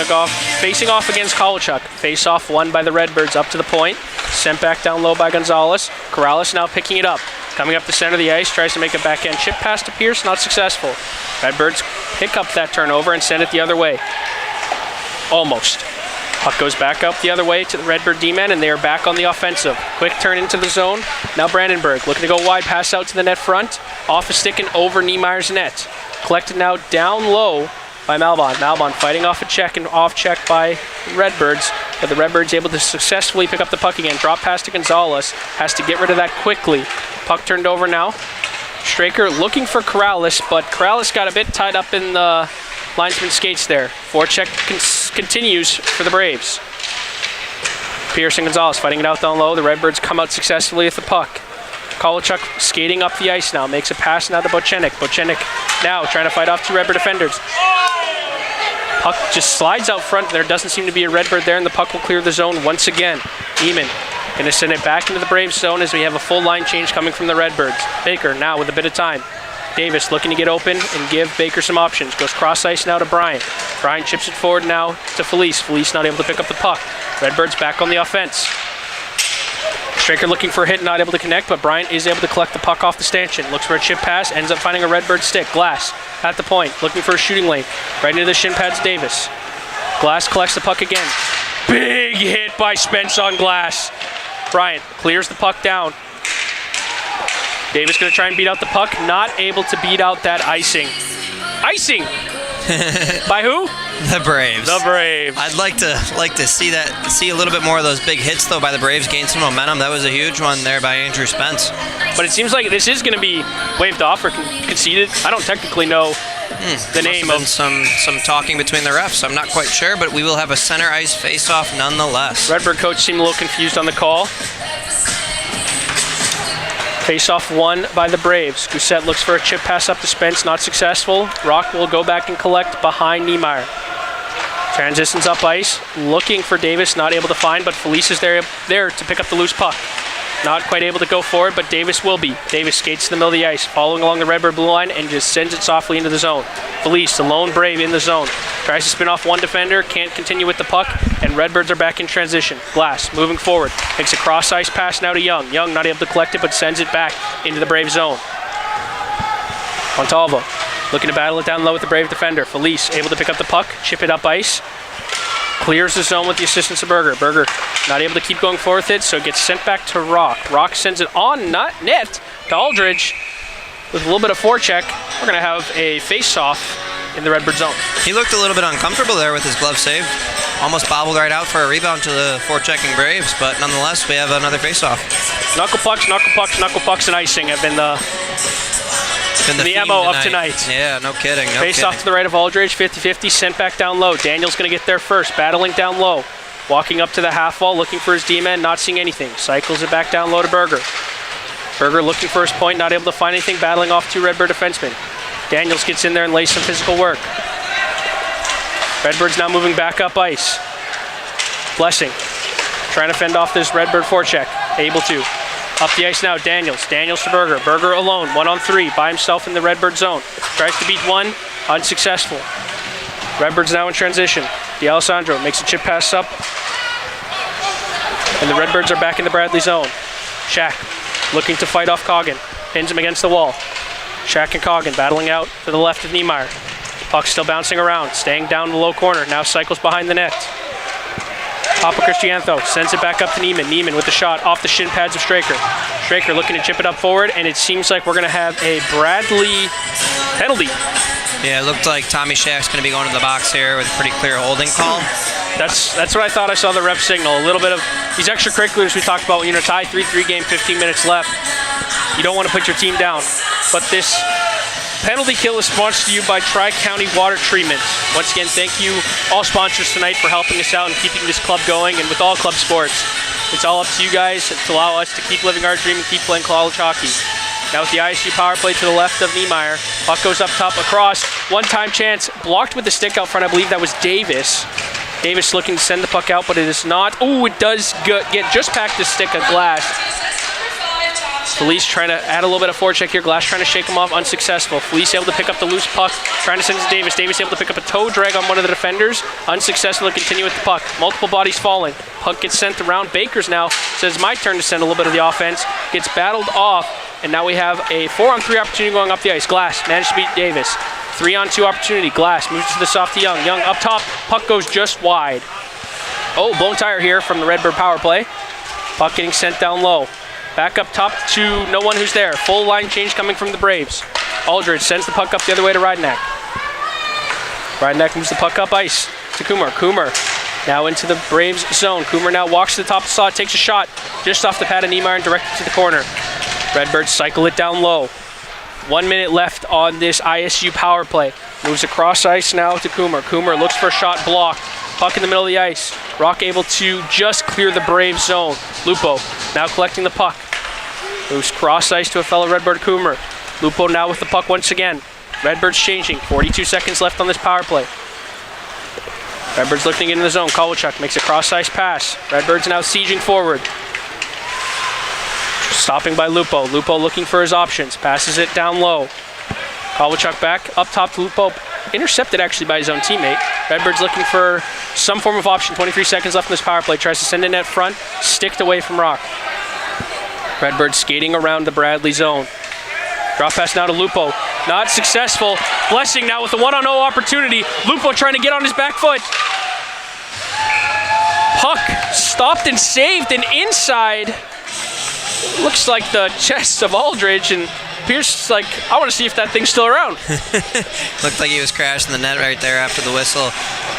off against Kowalchuk. Face off won by the Redbirds up to the point. Sent back down low by Gonzalez. Corrales now picking it up. Coming up the center of the ice, tries to make a backhand chip pass to Pierce, not successful. Redbirds pick up that turnover and send it the other way. Almost. Puck goes back up the other way to the Redbird D-man, and they are back on the offensive. Quick turn into the zone. Now Brandenburg looking to go wide, pass out to the net front. Off a stick and over Niemeyer's net. Collected now down low by Malbon. Malbon fighting off a check and off check by Redbirds, but the Redbirds able to successfully pick up the puck again. Drop pass to Gonzalez. Has to get rid of that quickly. Puck turned over now Straker looking for Corrales, but Corrales got a bit tied up in the linesman's skates there. Forecheck continues for the Braves. Pearson Gonzalez fighting it out down low. The Redbirds come out successfully with the puck. Kovalchuk skating up the ice now. Makes a pass now to Bochenik. Bochenik now trying to fight off 2 Redbird defenders. Puck just slides out front. There doesn't seem to be a Redbird there, and the puck will clear the zone once again. Neiman going to send it back into the Braves zone as we have a full line change coming from the Redbirds. Baker now with a bit of time. Davis looking to get open and give Baker some options. Goes cross ice now to Bryant. Bryant chips it forward now to Felice. Felice not able to pick up the puck. Redbirds back on the offense. Straker looking for a hit, not able to connect, but Bryant is able to collect the puck off the stanchion. Looks for a chip pass, ends up finding a Redbird stick. Glass at the point, looking for a shooting lane. Right into the shin pads, Davis. Glass collects the puck again. Big hit by Spence on Glass. Bryant clears the puck down. Davis going to try and beat out the puck. Not able to beat out that icing. Icing! By who? The Braves. The Braves. I'd like to see a little bit more of those big hits though by the Braves, gain some momentum. That was a huge one there by Andrew Spence. But it seems like this is going to be waved off or conceded. I don't technically know the name of some talking between the refs. I'm not quite sure, but we will have a center ice face-off nonetheless. Redbird coach seemed a little confused on the call. Face-off won by the Braves. Gousset looks for a chip pass up to Spence, not successful. Rock will go back and collect behind Niemeyer. Transitions up ice, looking for Davis, not able to find, but Felice is there to pick up the loose puck. Not quite able to go forward, but Davis will be. Davis skates to the middle of the ice, following along the Redbird blue line, and just sends it softly into the zone. Felice, the lone Brave in the zone. Tries to spin off one defender, can't continue with the puck, and Redbirds are back in transition. Glass moving forward, makes a cross ice pass now to Young. Young not able to collect it, but sends it back into the Brave zone. Montalvo looking to battle it down low with the Brave defender. Felice able to pick up the puck, chip it up ice. Clears the zone with the assistance of Berger. Berger not able to keep going forward with it, so it gets sent back to Rock. Rock sends it on net to Aldridge with a little bit of forecheck. We're going to have a face-off in the Redbird zone. He looked a little bit uncomfortable there with his glove save. Almost bobbled right out for a rebound to the forechecking Braves, but nonetheless, we have another face-off. Knuckle pucks, and icing have been the MO of tonight. Yeah, no kidding. Face off to the right of Aldridge, 50-50, sent back down low. Daniel's going to get there first, battling down low. Walking up to the half wall, looking for his D-man, not seeing anything. Cycles it back down low to Berger. Berger looking for his point, not able to find anything, battling off 2 Redbird defensemen. Daniels gets in there and lays some physical work. Redbirds now moving back up ice. Blessing trying to fend off this Redbird forecheck. Able to. Up the ice now, Daniels. Daniels to Berger. Berger alone, 1-on-3, by himself in the Redbird zone. Tries to beat one, unsuccessful. Redbirds now in transition. D'Alessandro makes a chip pass up. And the Redbirds are back in the Bradley zone. Shack looking to fight off Coggin. Pins him against the wall. Shack and Coggin battling out to the left of Niemeyer. Puck still bouncing around, staying down in the low corner. Now cycles behind the net. Papa Cristianto sends it back up to Neiman. Neiman with the shot off the shin pads of Straker. Straker looking to chip it up forward, and it seems like we're going to have a Bradley penalty. Yeah, it looked like Tommy Shack's going to be going to the box here with a pretty clear holding call. That's what I thought I saw the ref signal. A little bit of these extracurriculars we talked about when you're in a tie 3-3 game, 15 minutes left. You don't want to put your team down. But this penalty kill is sponsored to you by Tri-County Water Treatment. Once again, thank you all sponsors tonight for helping us out and keeping this club going. And with all club sports, it's all up to you guys to allow us to keep living our dream and keep playing college hockey. Now with the ISU power play to the left of Niemeyer. Puck goes up top across. One-time chance. Blocked with the stick out front. I believe that was Davis. Davis looking to send the puck out, but it is not. Oh, it does get just past the stick of Glass. Felice trying to add a little bit of forecheck here. Glass trying to shake him off, unsuccessful. Felice able to pick up the loose puck, trying to send it to Davis. Davis able to pick up a toe drag on one of the defenders. Unsuccessful to continue with the puck. Multiple bodies falling. Puck gets sent around. Bakers now says my turn to send a little bit of the offense. Gets battled off, and now we have a 4-on-3 opportunity going up the ice. Glass managed to beat Davis. 3-on-2 opportunity. Glass moves to the soft to Young. Young up top. Puck goes just wide. Oh, blown tire here from the Redbird power play. Puck getting sent down low. Back up top to no one who's there. Full line change coming from the Braves. Aldridge sends the puck up the other way to Rydenak. Rydenak moves the puck up ice to Kumar. Kumar now into the Braves zone. Kumar now walks to the top of the slot, takes a shot just off the pad of Niemeyer and directed to the corner. Redbirds cycle it down low. 1 minute left on this ISU power play. Moves across ice now to Coomer. Coomer looks for a shot blocked. Puck in the middle of the ice. Rock able to just clear the Brave zone. Lupo now collecting the puck. Moves cross ice to a fellow Redbird, Coomer. Lupo now with the puck once again. Redbirds changing. 42 seconds left on this power play. Redbirds looking into the zone. Kovalchuk makes a cross ice pass. Redbirds now sieging forward. Stopping by Lupo. Lupo looking for his options. Passes it down low. Kovalchuk back up top to Lupo. Intercepted actually by his own teammate. Redbirds looking for some form of option. 23 seconds left in this power play. Tries to send it net front. Sticked away from Rock. Redbirds skating around the Bradley zone. Drop pass now to Lupo. Not successful. Blessing now with a 1-on-0 opportunity. Lupo trying to get on his back foot. Puck stopped and saved and inside. Looks like the chest of Aldridge, and Pierce like, I want to see if that thing's still around. Looked like he was crashing the net right there after the whistle.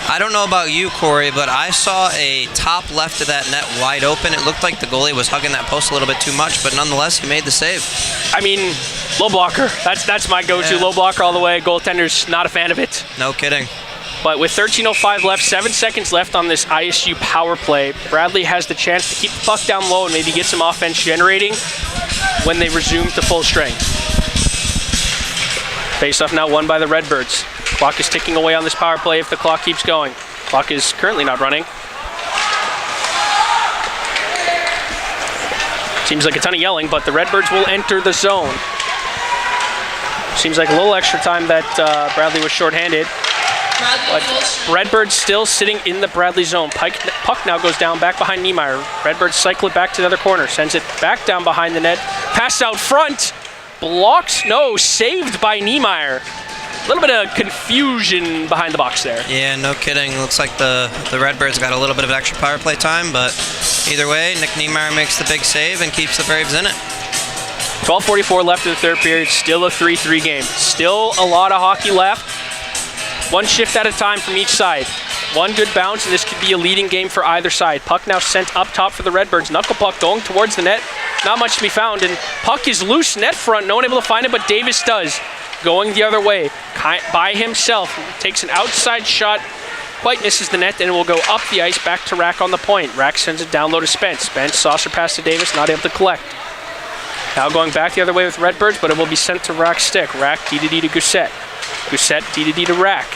I don't know about you, Corey, but I saw a top left of that net wide open. It looked like the goalie was hugging that post a little bit too much, but nonetheless, he made the save. I mean, low blocker. That's my go-to. Yeah. Low blocker all the way. Goaltender's not a fan of it. No kidding. But with 13:05 left, 7 seconds left on this ISU power play, Bradley has the chance to keep the puck down low and maybe get some offense generating when they resume to full strength. Face-off now won by the Redbirds. Clock is ticking away on this power play if the clock keeps going. Clock is currently not running. Seems like a ton of yelling, but the Redbirds will enter the zone. Seems like a little extra time that Bradley was shorthanded. But Redbirds still sitting in the Bradley zone. Puck now goes down back behind Niemeyer. Redbirds cycle it back to the other corner. Sends it back down behind the net. Pass out front. Blocked. No, saved by Niemeyer. A little bit of confusion behind the box there. Yeah, no kidding. Looks like the Redbirds got a little bit of extra power play time, but either way, Nick Niemeyer makes the big save and keeps the Braves in it. 12:44 left in the third period. Still a 3-3 game. Still a lot of hockey left. One shift at a time from each side. One good bounce, and this could be a leading game for either side. Puck now sent up top for the Redbirds. Knuckle puck going towards the net. Not much to be found, and puck is loose net front. No one able to find it, but Davis does. Going the other way by himself. Takes an outside shot. Quite misses the net, and it will go up the ice back to Rack on the point. Rack sends it down low to Spence. Spence saucer pass to Davis, not able to collect. Now going back the other way with Redbirds, but it will be sent to Rack's stick. Rack D-to-D to Gousset. Gousset D-to-D to Rack.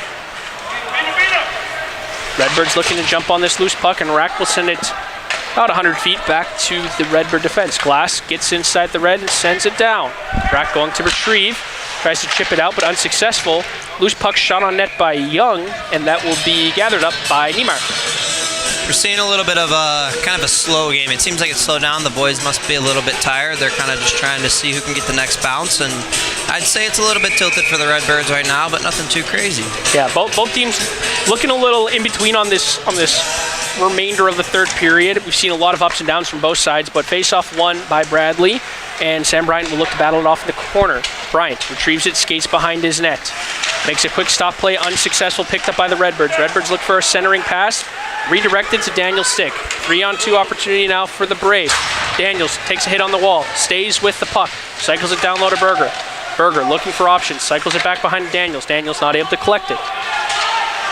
Redbirds looking to jump on this loose puck, and Rack will send it about 100 feet back to the Redbird defense. Glass gets inside the red and sends it down. Rack going to retrieve. Tries to chip it out, but unsuccessful. Loose puck shot on net by Young, and that will be gathered up by Niemeyer. We're seeing a little bit of kind of a slow game. It seems like it's slowed down. The boys must be a little bit tired. They're kind of just trying to see who can get the next bounce, and I'd say it's a little bit tilted for the Redbirds right now, but nothing too crazy. Yeah, both teams looking a little in between on this remainder of the third period. We've seen a lot of ups and downs from both sides, but face-off won by Bradley, and Sam Bryant will look to battle it off in the corner. Bryant retrieves it, skates behind his net. Makes a quick stop play, unsuccessful, picked up by the Redbirds. Redbirds look for a centering pass, redirected to Daniel's stick. 3-on-2 opportunity now for the Braves. Daniels takes a hit on the wall, stays with the puck, cycles it down low to Berger. Berger looking for options, cycles it back behind Daniels. Daniels not able to collect it.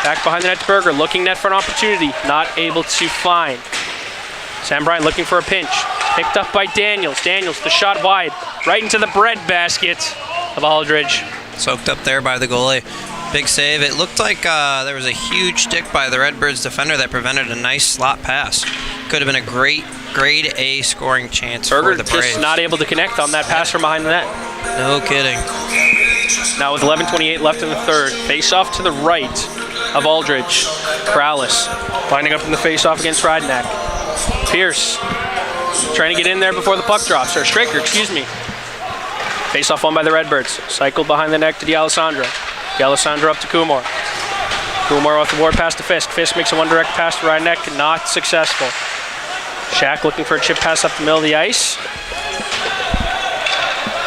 Back behind the net to Berger, looking net for an opportunity, not able to find. Sam Bryant looking for a pinch, picked up by Daniels. Daniels, the shot wide, right into the bread basket of Aldridge. Soaked up there by the goalie. Big save. It looked like there was a huge stick by the Redbirds defender that prevented a nice slot pass. Could have been a great grade A scoring chance Berger for the Braves. just not able to connect on that pass from behind the net. No kidding. Now with 11:28 left in the third, face-off to the right of Aldridge. Corrales lining up in the face-off against Rydenack. Pierce trying to get in there before the puck drops, or Straker, excuse me. Face-off won by the Redbirds. Cycled behind the neck to D'Alessandro. D'Alessandro up to Kumar. Kumar off the board pass to Fisk. Fisk makes a one-direct pass to Rydenack, not successful. Shack looking for a chip pass up the middle of the ice.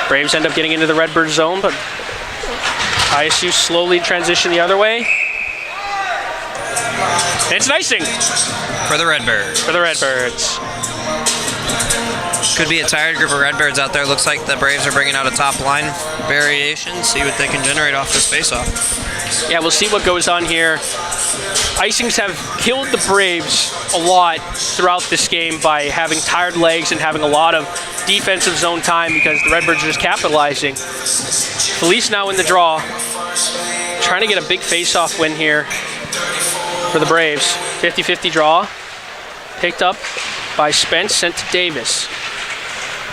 Braves end up getting into the Redbird zone, but ISU slowly transition the other way. And it's an icing For the Redbirds. for the Redbirds. Could be a tired group of Redbirds out there. Looks like the Braves are bringing out a top line variation. See what they can generate off this face-off. Yeah, we'll see what goes on here. Icings have killed the Braves a lot throughout this game by having tired legs and having a lot of defensive zone time because the Redbirds are just capitalizing. Felice now in the draw, trying to get a big face-off win here for the Braves. 50-50 draw, picked up by Spence, sent to Davis.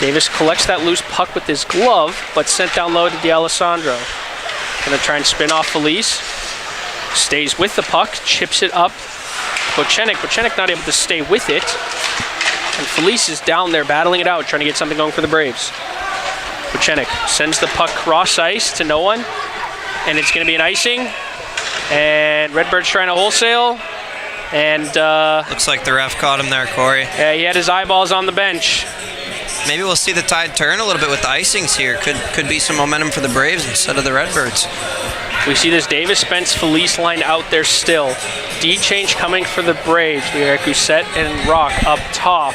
Davis collects that loose puck with his glove, but sent down low to D'Alessandro. Gonna try and spin off Felice. Stays with the puck, chips it up. Bochenek not able to stay with it. And Felice is down there battling it out, trying to get something going for the Braves. Bochenek sends the puck cross ice to no one. And it's gonna be an icing. And Redbird's trying to wholesale. And looks like the ref caught him there, Corey. Yeah, he had his eyeballs on the bench. Maybe we'll see the tide turn a little bit with the icings here. Could be some momentum for the Braves instead of the Redbirds. We see this Davis, Spence, Felice line out there still. D change coming for the Braves. We are Gousset and Rock up top.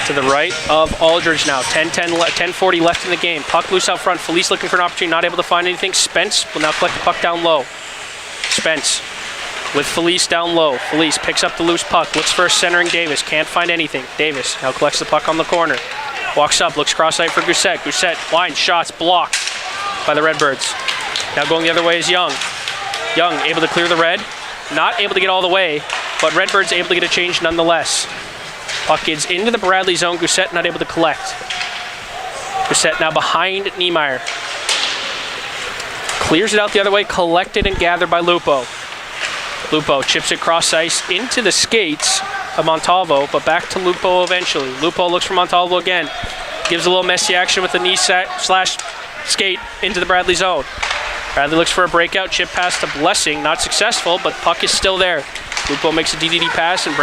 To the right of Aldridge now. 10:40 left in the game. Puck loose out front. Felice looking for an opportunity, not able to find anything. Spence will now collect the puck down low. Spence with Felice down low. Felice picks up the loose puck, looks for a centering Davis, can't find anything. Davis now collects the puck on the corner. Walks up, looks cross-eyed for Gousset. Gousset, line shots, blocked by the Redbirds. Now going the other way is Young. Young able to clear the red, not able to get all the way, but Redbirds able to get a change nonetheless. Puck gets into the Bradley zone, Gousset not able to collect. Gousset now behind Niemeyer. Clears it out the other way, collected and gathered by Lupo. Lupo chips it cross ice into the skates of Montalvo, but back to Lupo eventually. Lupo looks for Montalvo again. Gives a little messy action with the knee slash skate into the Bradley zone. Bradley looks for a breakout, chip pass to Blessing. Not successful, but puck is still there. Lupo makes a DDD pass and the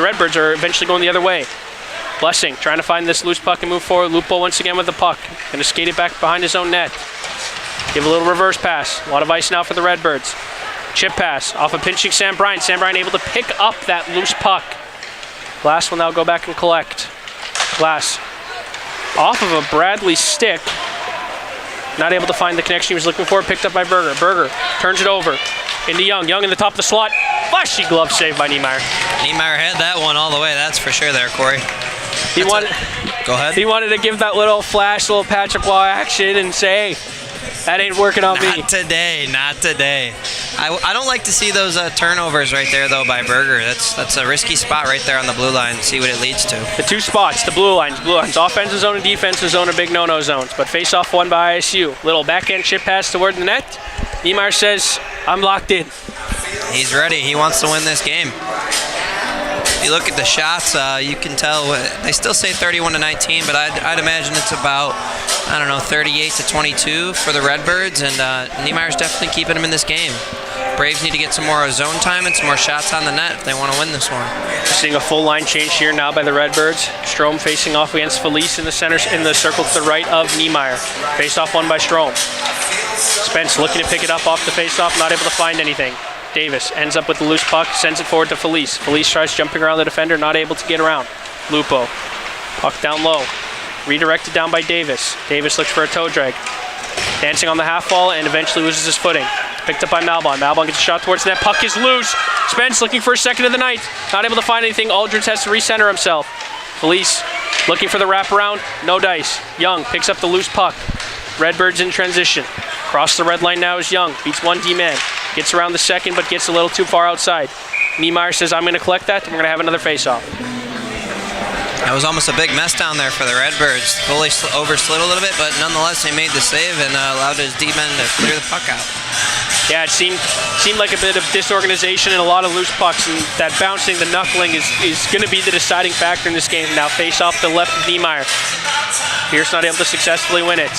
Redbirds are eventually going the other way. Blessing trying to find this loose puck and move forward. Lupo once again with the puck. Gonna skate it back behind his own net. Give a little reverse pass. A lot of ice now for the Redbirds. Chip pass off of pinching Sam Bryant. Sam Bryant able to pick up that loose puck. Glass will now go back and collect. Glass off of a Bradley stick. Not able to find the connection he was looking for. Picked up by Berger. Berger turns it over into Young. Young in the top of the slot. Flashy glove save by Niemeyer. Niemeyer had that one all the way. That's for sure there, Corey. Go ahead. He wanted to give that little flash, little Patrick Waugh action and say, hey, that ain't working on me. Not today, not today. I don't like to see those turnovers right there, though, by Berger. That's a risky spot right there on the blue line. See what it leads to. The two spots, the blue lines. Offensive zone and defensive zone are big no-no zones, but face-off won by ISU. Little backhand chip pass toward the net. Niemeyer says, I'm locked in. He's ready. He wants to win this game. If you look at the shots, you can tell they still say 31-19, but I'd imagine it's about, 38-22 for the Redbirds, and Niemeyer's definitely keeping them in this game. Braves need to get some more zone time and some more shots on the net if they want to win this one. We're seeing a full line change here now by the Redbirds. Strome facing off against Felice in the center, in the circle to the right of Niemeyer. Face off one by Strome. Spence looking to pick it up off the face off, not able to find anything. Davis ends up with the loose puck, sends it forward to Felice. Felice tries jumping around the defender, not able to get around. Lupo, puck down low. Redirected down by Davis. Davis looks for a toe drag. Dancing on the half wall and eventually loses his footing. Picked up by Malbon. Malbon gets a shot towards the net. Puck is loose. Spence looking for a second of the night. Not able to find anything. Aldridge has to recenter himself. Felice looking for the wraparound. No dice. Young picks up the loose puck. Redbirds in transition. Across the red line now is Young. Beats one D-man. Gets around the second, but gets a little too far outside. Niemeyer says, I'm going to collect that, and we're going to have another face-off. That was almost a big mess down there for the Redbirds. Goalie overslid a little bit, but nonetheless, he made the save and allowed his D-men to clear the puck out. Yeah, it seemed like a bit of disorganization and a lot of loose pucks, and that bouncing, the knuckling is going to be the deciding factor in this game. Now face-off to the left of Niemeyer. Pierce not able to successfully win it.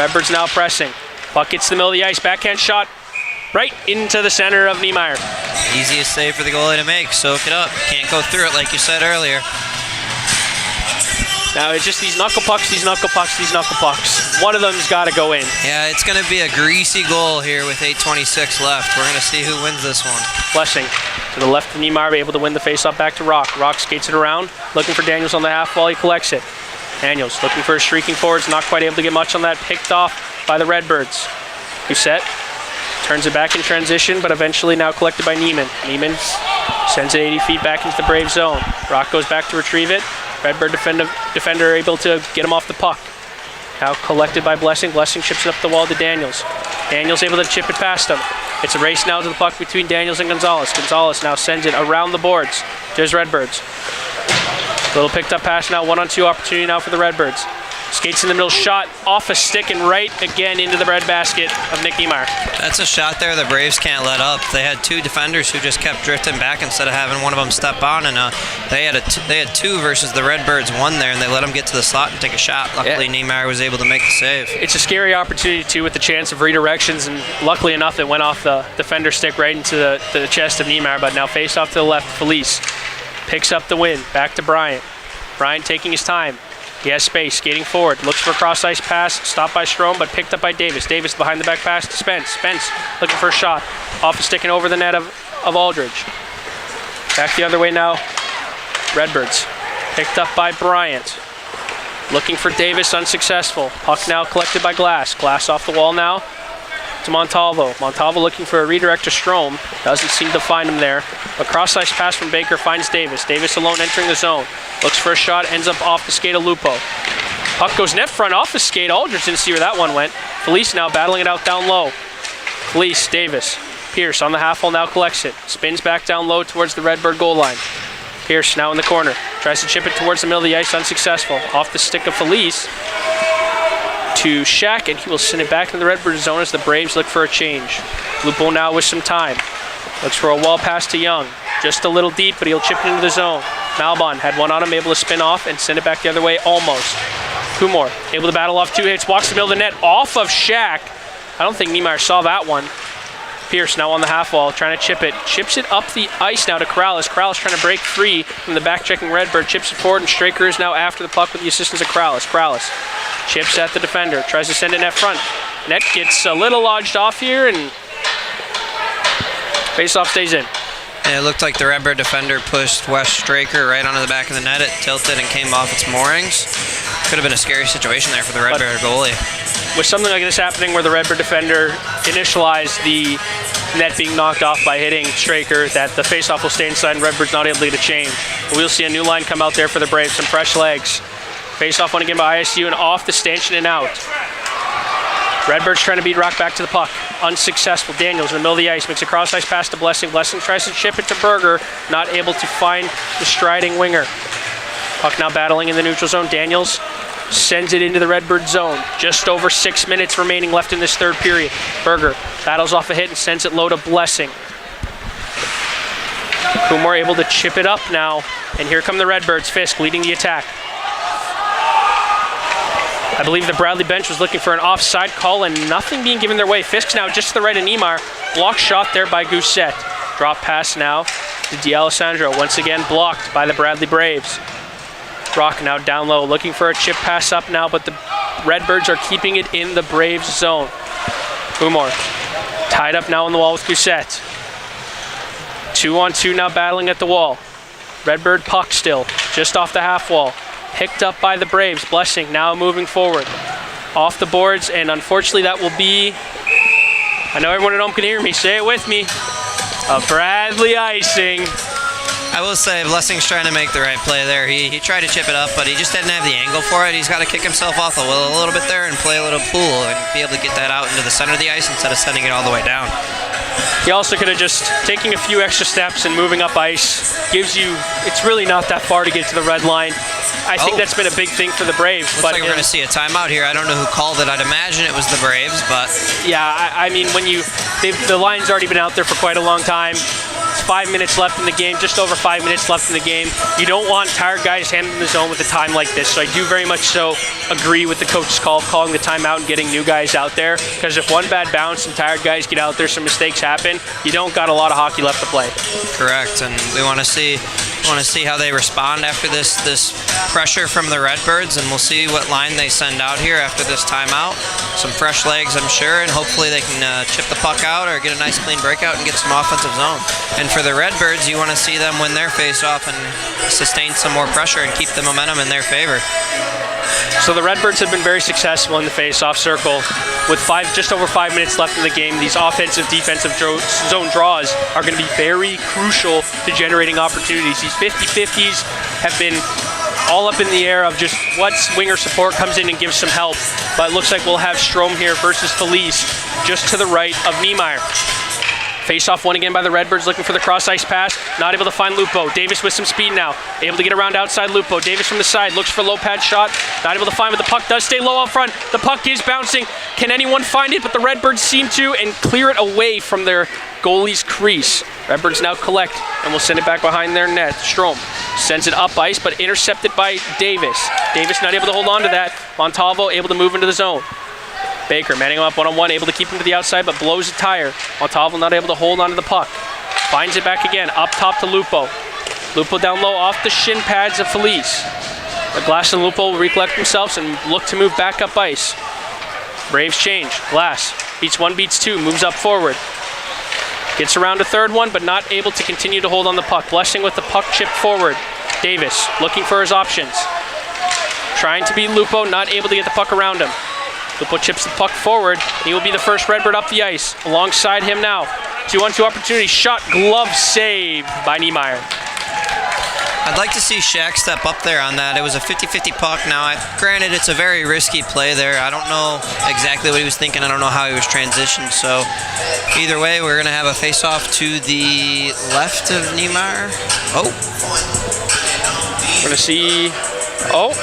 Redbirds now pressing. Puck gets to the middle of the ice. Backhand shot right into the center of Niemeyer. Easiest save for the goalie to make. Soak it up. Can't go through it like you said earlier. Now it's just these knuckle pucks. One of them's got to go in. Yeah, it's going to be a greasy goal here with 8:26 left. We're going to see who wins this one. Blessing To the left of Niemeyer, able to win the faceoff back to Rock. Rock skates it around, looking for Daniels on the half wall. He collects it. Daniels looking for a streaking forwards, not quite able to get much on that. Picked off by the Redbirds. Gousset turns it back in transition, but eventually now collected by Neiman. Neiman sends it 80 feet back into the Brave zone. Rock goes back to retrieve it. Redbird defender able to get him off the puck. Now collected by Blessing. Blessing chips it up the wall to Daniels. Daniels able to chip it past him. It's a race now to the puck between Daniels and Gonzalez. Gonzalez now sends it around the boards to his Redbirds. Little picked up pass now, 1-on-2 opportunity now for the Redbirds. Skates in the middle, shot off a stick and right again into the breadbasket of Nick Niemeyer. That's a shot there the Braves can't let up. They had two defenders who just kept drifting back instead of having one of them step on, and they had two versus the Redbirds, one there, and they let them get to the slot and take a shot. Luckily, Niemeyer was able to make the save. It's a scary opportunity, too, with the chance of redirections, and luckily enough, it went off the defender stick right into the chest of Niemeyer, but now face off to the left, Felice picks up the win, back to Bryant. Bryant taking his time. He has space, skating forward, looks for a cross-ice pass, stopped by Strome, but picked up by Davis. Davis behind the back pass to Spence. Spence looking for a shot, off a stick and over the net of Aldridge. Back the other way now, Redbirds. Picked up by Bryant. Looking for Davis, unsuccessful. Puck now collected by Glass. Glass off the wall now to Montalvo. Montalvo looking for a redirect to Strome. Doesn't seem to find him there. A cross-ice pass from Baker finds Davis. Davis alone entering the zone. Looks for a shot, ends up off the skate of Lupo. Puck goes net front off the skate. Aldridge didn't see where that one went. Felice now battling it out down low. Felice, Davis. Pierce on the half wall now collects it. Spins back down low towards the Redbird goal line. Pierce now in the corner. Tries to chip it towards the middle of the ice, unsuccessful. Off the stick of Felice to Shaq, and he will send it back in the Redbird zone as the Braves look for a change. Lupo now with some time. Looks for a wall pass to Young. Just a little deep, but he'll chip it into the zone. Malbon had one on him, able to spin off and send it back the other way almost. Kumor able to battle off two hits, walks the middle of the net off of Shaq. I don't think Niemeyer saw that one. Pierce now on the half wall, trying to chip it. Chips it up the ice now to Corrales. Corrales trying to break free from the back-checking Redbird. Chips it forward, and Straker is now after the puck with the assistance of Corrales. Corrales chips at the defender, tries to send it net front. Net gets a little lodged off here, and face-off stays in. And it looked like the Redbird defender pushed Wes Straker right onto the back of the net. It tilted and came off its moorings. Could have been a scary situation there for the Redbird goalie. With something like this happening where the Redbird defender initialized the net being knocked off by hitting Straker, that the faceoff will stay inside and Redbird's not able to get a change. But we'll see a new line come out there for the Braves, some fresh legs. Faceoff one again by ISU and off the stanchion and out. Redbird's trying to beat Rock back to the puck. Unsuccessful. Daniels in the middle of the ice makes a cross-ice pass to Blessing. Blessing tries to chip it to Berger, not able to find the striding winger. Puck now battling in the neutral zone. Daniels sends it into the Redbird zone. Just over 6 minutes remaining left in this third period. Berger battles off a hit and sends it low to Blessing. Kumar able to chip it up now, and here come the Redbirds. Fisk leading the attack. I believe the Bradley bench was looking for an offside call and nothing being given their way. Fisk now just to the right of Niemeyer. Block shot there by Gousset. Drop pass now to D'Alessandro. Once again blocked by the Bradley Braves. Rock now down low, looking for a chip pass up now, but the Redbirds are keeping it in the Braves zone. Umar tied up now on the wall with Gousset. 2-on-2 now battling at the wall. Redbird puck still, just off the half wall. Picked up by the Braves. Blessing now moving forward. Off the boards, and unfortunately that will be, I know everyone at home can hear me, say it with me, a Bradley icing. I will say Blessing's trying to make the right play there. He tried to chip it up, but he just didn't have the angle for it. He's got to kick himself off a little bit there and play a little pool and be able to get that out into the center of the ice instead of sending it all the way down. He also could have just taken a few extra steps and moving up ice. Gives you, it's really not that far to get to the red line. I think that's been a big thing for the Braves. Looks like we're going to see a timeout here. I don't know who called it. I'd imagine it was the Braves, but... Yeah, I mean, when the line's already been out there for quite a long time. It's 5 minutes left in the game, just over 5 minutes left in the game. You don't want tired guys handling the zone with a time like this. So I do very much so agree with the coach's call of calling the timeout and getting new guys out there. Because if one bad bounce and tired guys get out there, some mistakes happen, you don't got a lot of hockey left to play. Correct, and we want to see Want to see how they respond after this pressure from the Redbirds, and we'll see what line they send out here after this timeout. Some fresh legs, I'm sure, and hopefully they can chip the puck out or get a nice clean breakout and get some offensive zone. And for the Redbirds, you want to see them win their face-off and sustain some more pressure and keep the momentum in their favor. So the Redbirds have been very successful in the face-off circle. With just over 5 minutes left in the game, these offensive, defensive zone draws are going to be very crucial to generating opportunities. These 50-50s have been all up in the air of just what winger support comes in and gives some help. But it looks like we'll have Strom here versus Felice just to the right of Niemeyer. Face-off won again by the Redbirds, looking for the cross-ice pass. Not able to find Lupo. Davis with some speed now. Able to get around outside Lupo. Davis from the side, looks for low pad shot. Not able to find, but the puck does stay low up front. The puck is bouncing. Can anyone find it? But the Redbirds seem to, and clear it away from their goalie's crease. Redbirds now collect, and will send it back behind their net. Strom sends it up ice, but intercepted by Davis. Davis not able to hold on to that. Montalvo able to move into the zone. Baker manning him up one-on-one, able to keep him to the outside, but blows a tire. Montalvo not able to hold on to the puck. Finds it back again, up top to Lupo. Lupo down low, off the shin pads of Felice. Glass and Lupo will recollect themselves and look to move back up ice. Braves change. Glass beats one, beats two, moves up forward. Gets around a third one, but not able to continue to hold on the puck. Blessing with the puck chipped forward. Davis looking for his options. Trying to beat Lupo, not able to get the puck around him. Lupo chips the puck forward. He will be the first Redbird up the ice. Alongside him now. 2-on-2 opportunity. Shot, glove save by Niemeyer. I'd like to see Shaq step up there on that. It was a 50-50 puck. Now, granted, it's a very risky play there. I don't know exactly what he was thinking. I don't know how he was transitioned. So, either way, we're going to have a face-off to the left of Niemeyer. Oh. We're going to see... Oh,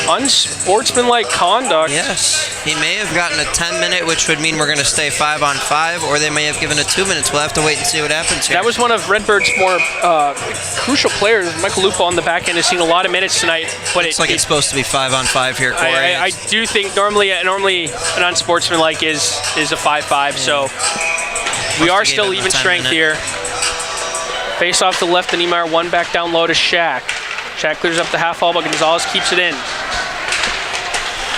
unsportsmanlike conduct. Yes. He may have gotten a 10-minute, which would mean we're going to stay 5-on-5, or they may have given a 2 minutes. We'll have to wait and see what happens here. That was one of Redbird's more crucial players. Michael Lupo on the back end has seen a lot of minutes tonight. But it's it's supposed to be 5-on-5 here, Corey. I do think normally an unsportsmanlike is a 5-5, so we are still even strength here. Face off to the left of Niemeyer, one back down low to Shaq. Shaq clears up the half wall, but Gonzalez keeps it in.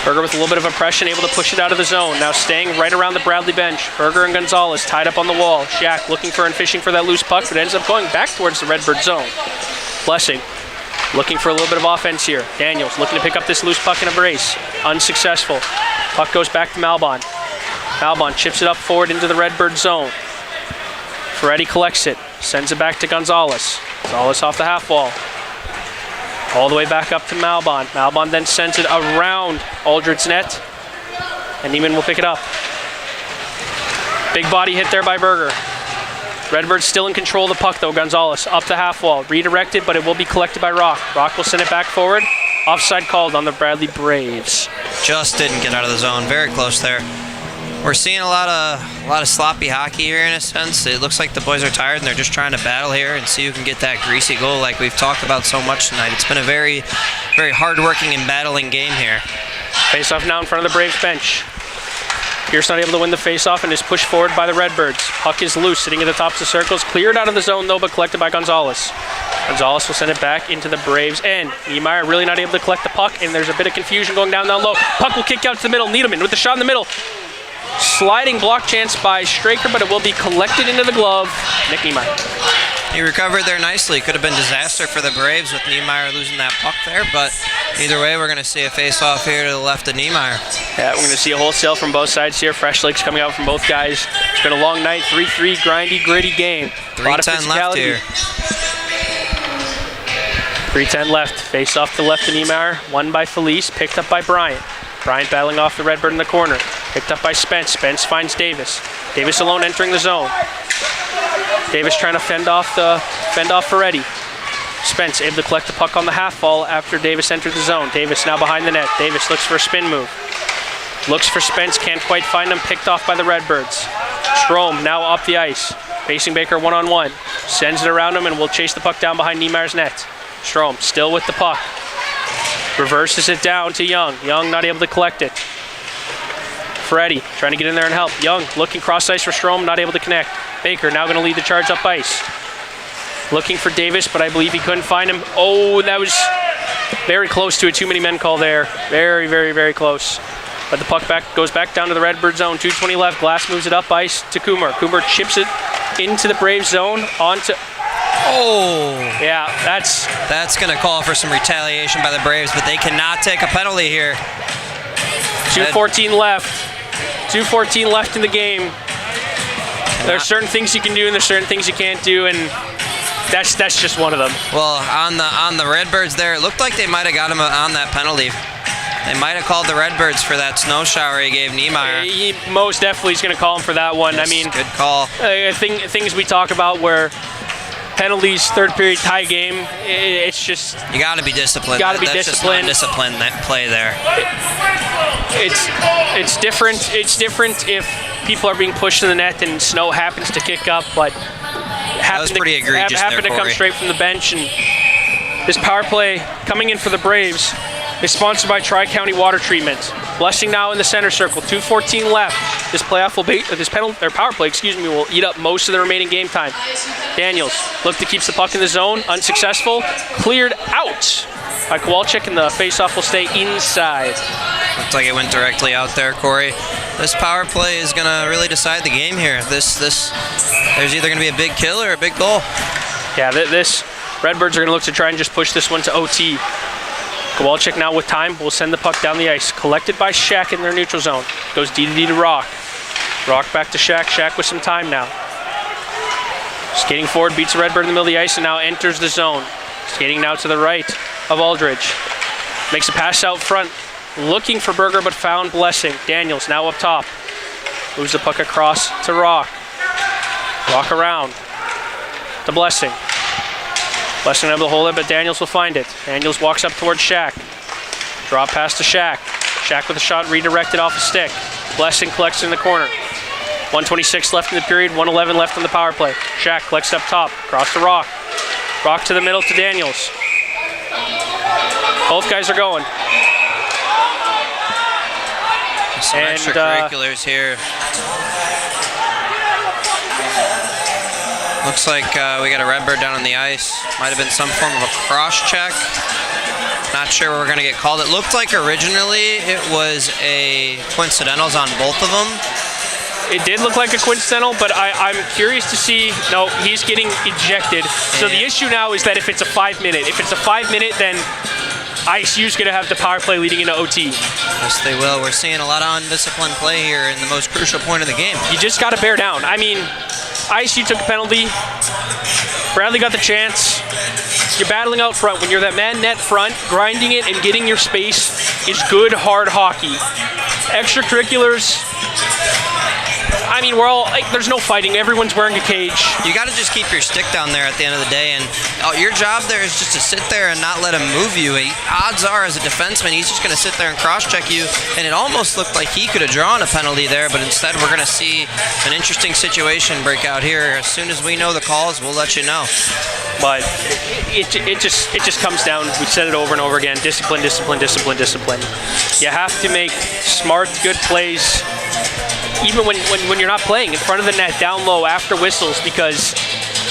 Berger with a little bit of oppression, able to push it out of the zone. Now staying right around the Bradley bench. Berger and Gonzalez tied up on the wall. Shaq looking for and fishing for that loose puck, but ends up going back towards the Redbird zone. Blessing looking for a little bit of offense here. Daniels looking to pick up this loose puck in a brace. Unsuccessful. Puck goes back to Malbon. Malbon chips it up forward into the Redbird zone. Ferretti collects it. Sends it back to Gonzalez. Gonzalez off the half wall. All the way back up to Malbon. Malbon then sends it around Aldred's net. And Neiman will pick it up. Big body hit there by Berger. Redbirds still in control of the puck though. Gonzalez up the half wall. Redirected, but it will be collected by Rock. Rock will send it back forward. Offside called on the Bradley Braves. Just didn't get out of the zone. Very close there. We're seeing a lot of sloppy hockey here in a sense. It looks like the boys are tired and they're just trying to battle here and see who can get that greasy goal like we've talked about so much tonight. It's been a very, very hard-working and battling game here. Face-off now in front of the Braves bench. Pierce not able to win the face-off and is pushed forward by the Redbirds. Puck is loose, sitting at the tops of circles. Cleared out of the zone though, but collected by Gonzalez. Gonzalez will send it back into the Braves end. Niemeyer really not able to collect the puck, and there's a bit of confusion going down low. Puck will kick out to the middle. Needleman with the shot in the middle. Sliding block chance by Straker, but it will be collected into the glove. Nick Niemeyer. He recovered there nicely. Could have been disaster for the Braves with Niemeyer losing that puck there, but either way, we're going to see a face-off here to the left of Niemeyer. Yeah, we're going to see a wholesale from both sides here. Fresh legs coming out from both guys. It's been a long night, 3-3, grindy, gritty game. 3:10 left here. 3:10 left. Face-off to the left of Niemeyer. Won by Felice, picked up by Bryant. Bryant battling off the Redbird in the corner. Picked up by Spence. Spence finds Davis. Davis alone entering the zone. Davis trying to fend off Ferretti. Spence able to collect the puck on the half ball after Davis entered the zone. Davis now behind the net. Davis looks for a spin move. Looks for Spence, can't quite find him. Picked off by the Redbirds. Strom now up the ice. Facing Baker one-on-one. Sends it around him and will chase the puck down behind Niemeyer's net. Strom still with the puck. Reverses it down to Young. Young not able to collect it. Ferretti trying to get in there and help. Young looking cross ice for Strom, not able to connect. Baker now going to lead the charge up ice. Looking for Davis, but I believe he couldn't find him. Oh, that was very close to a too many men call there. Very, very, very close. But the puck goes back down to the Redbird zone. 2:20 left. Glass moves it up ice to Coomer. Coomer chips it into the Braves zone onto. Oh. Yeah, That's going to call for some retaliation by the Braves, but they cannot take a penalty here. 2:14 left. 2:14 left in the game. There are certain things you can do and there's certain things you can't do, and that's just one of them. Well, on the Redbirds there, it looked like they might have got him on that penalty. They might have called the Redbirds for that snow shower he gave Niemeyer. He most definitely is going to call him for that one. Yes, I mean, good call. Things we talk about where penalties, third period tie game, it's just... You got to be disciplined. You got to be That's disciplined. Just not discipline that play there. It's different. It's different if people are being pushed in the net and snow happens to kick up, but That was pretty egregious there, happened to come Corey. straight from the bench. And this power play coming in for the Braves is sponsored by Tri-County Water Treatment. Blessing now in the center circle. 2:14 left. This playoff will be power play, will eat up most of the remaining game time. Daniels look to keep the puck in the zone. Unsuccessful. Cleared out by Kowalczyk, and the faceoff will stay inside. Looks like it went directly out there, Corey. This power play is going to really decide the game here. There's either going to be a big kill or a big goal. Yeah, this Redbirds are going to look to try and just push this one to OT. Kowalczyk now with time will send the puck down the ice. Collected by Shaq in their neutral zone. Goes D to Rock. Rock back to Shaq. Shaq with some time now. Skating forward, beats the Redbird in the middle of the ice and now enters the zone. Skating now to the right of Aldridge. Makes a pass out front. Looking for Berger, but found Blessing. Daniels now up top. Moves the puck across to Rock. Rock around to Blessing. Blessing able to hold it, but Daniels will find it. Daniels walks up towards Shaq. Drop pass to Shaq. Shaq with a shot redirected off a stick. Blessing collects in the corner. 1:26 left in the period, 1:11 left on the power play. Shaq collects up top, across to Rock. Rock to the middle to Daniels. Both guys are going. Some extracurriculars here. Looks like we got a Redbird down on the ice. Might have been some form of a cross check. Not sure where we're going to get called. It looked like originally it was a coincidentals on both of them. It did look like a coincidental, but I'm curious to see. No, he's getting ejected. So the issue now is that if it's a 5-minute, then ISU's going to have the power play leading into OT. Yes, they will. We're seeing a lot of undisciplined play here in the most crucial point of the game. You just got to bear down. I mean, ISU took a penalty. Bradley got the chance. You're battling out front. When you're that man net front, grinding it and getting your space is good, hard hockey. Extracurriculars, I mean, we're all, like, there's no fighting. Everyone's wearing a cage. You got to just keep your stick down there at the end of the day, and your job there is just to sit there and not let him move you. Odds are, as a defenseman, he's just going to sit there and cross-check you, and it almost looked like he could have drawn a penalty there, but instead we're going to see an interesting situation break out here. As soon as we know the calls, we'll let you know. But it just comes down, we've said it over and over again, discipline, discipline, discipline, discipline. You have to make smart, good plays, even when you're not playing, in front of the net, down low, after whistles, because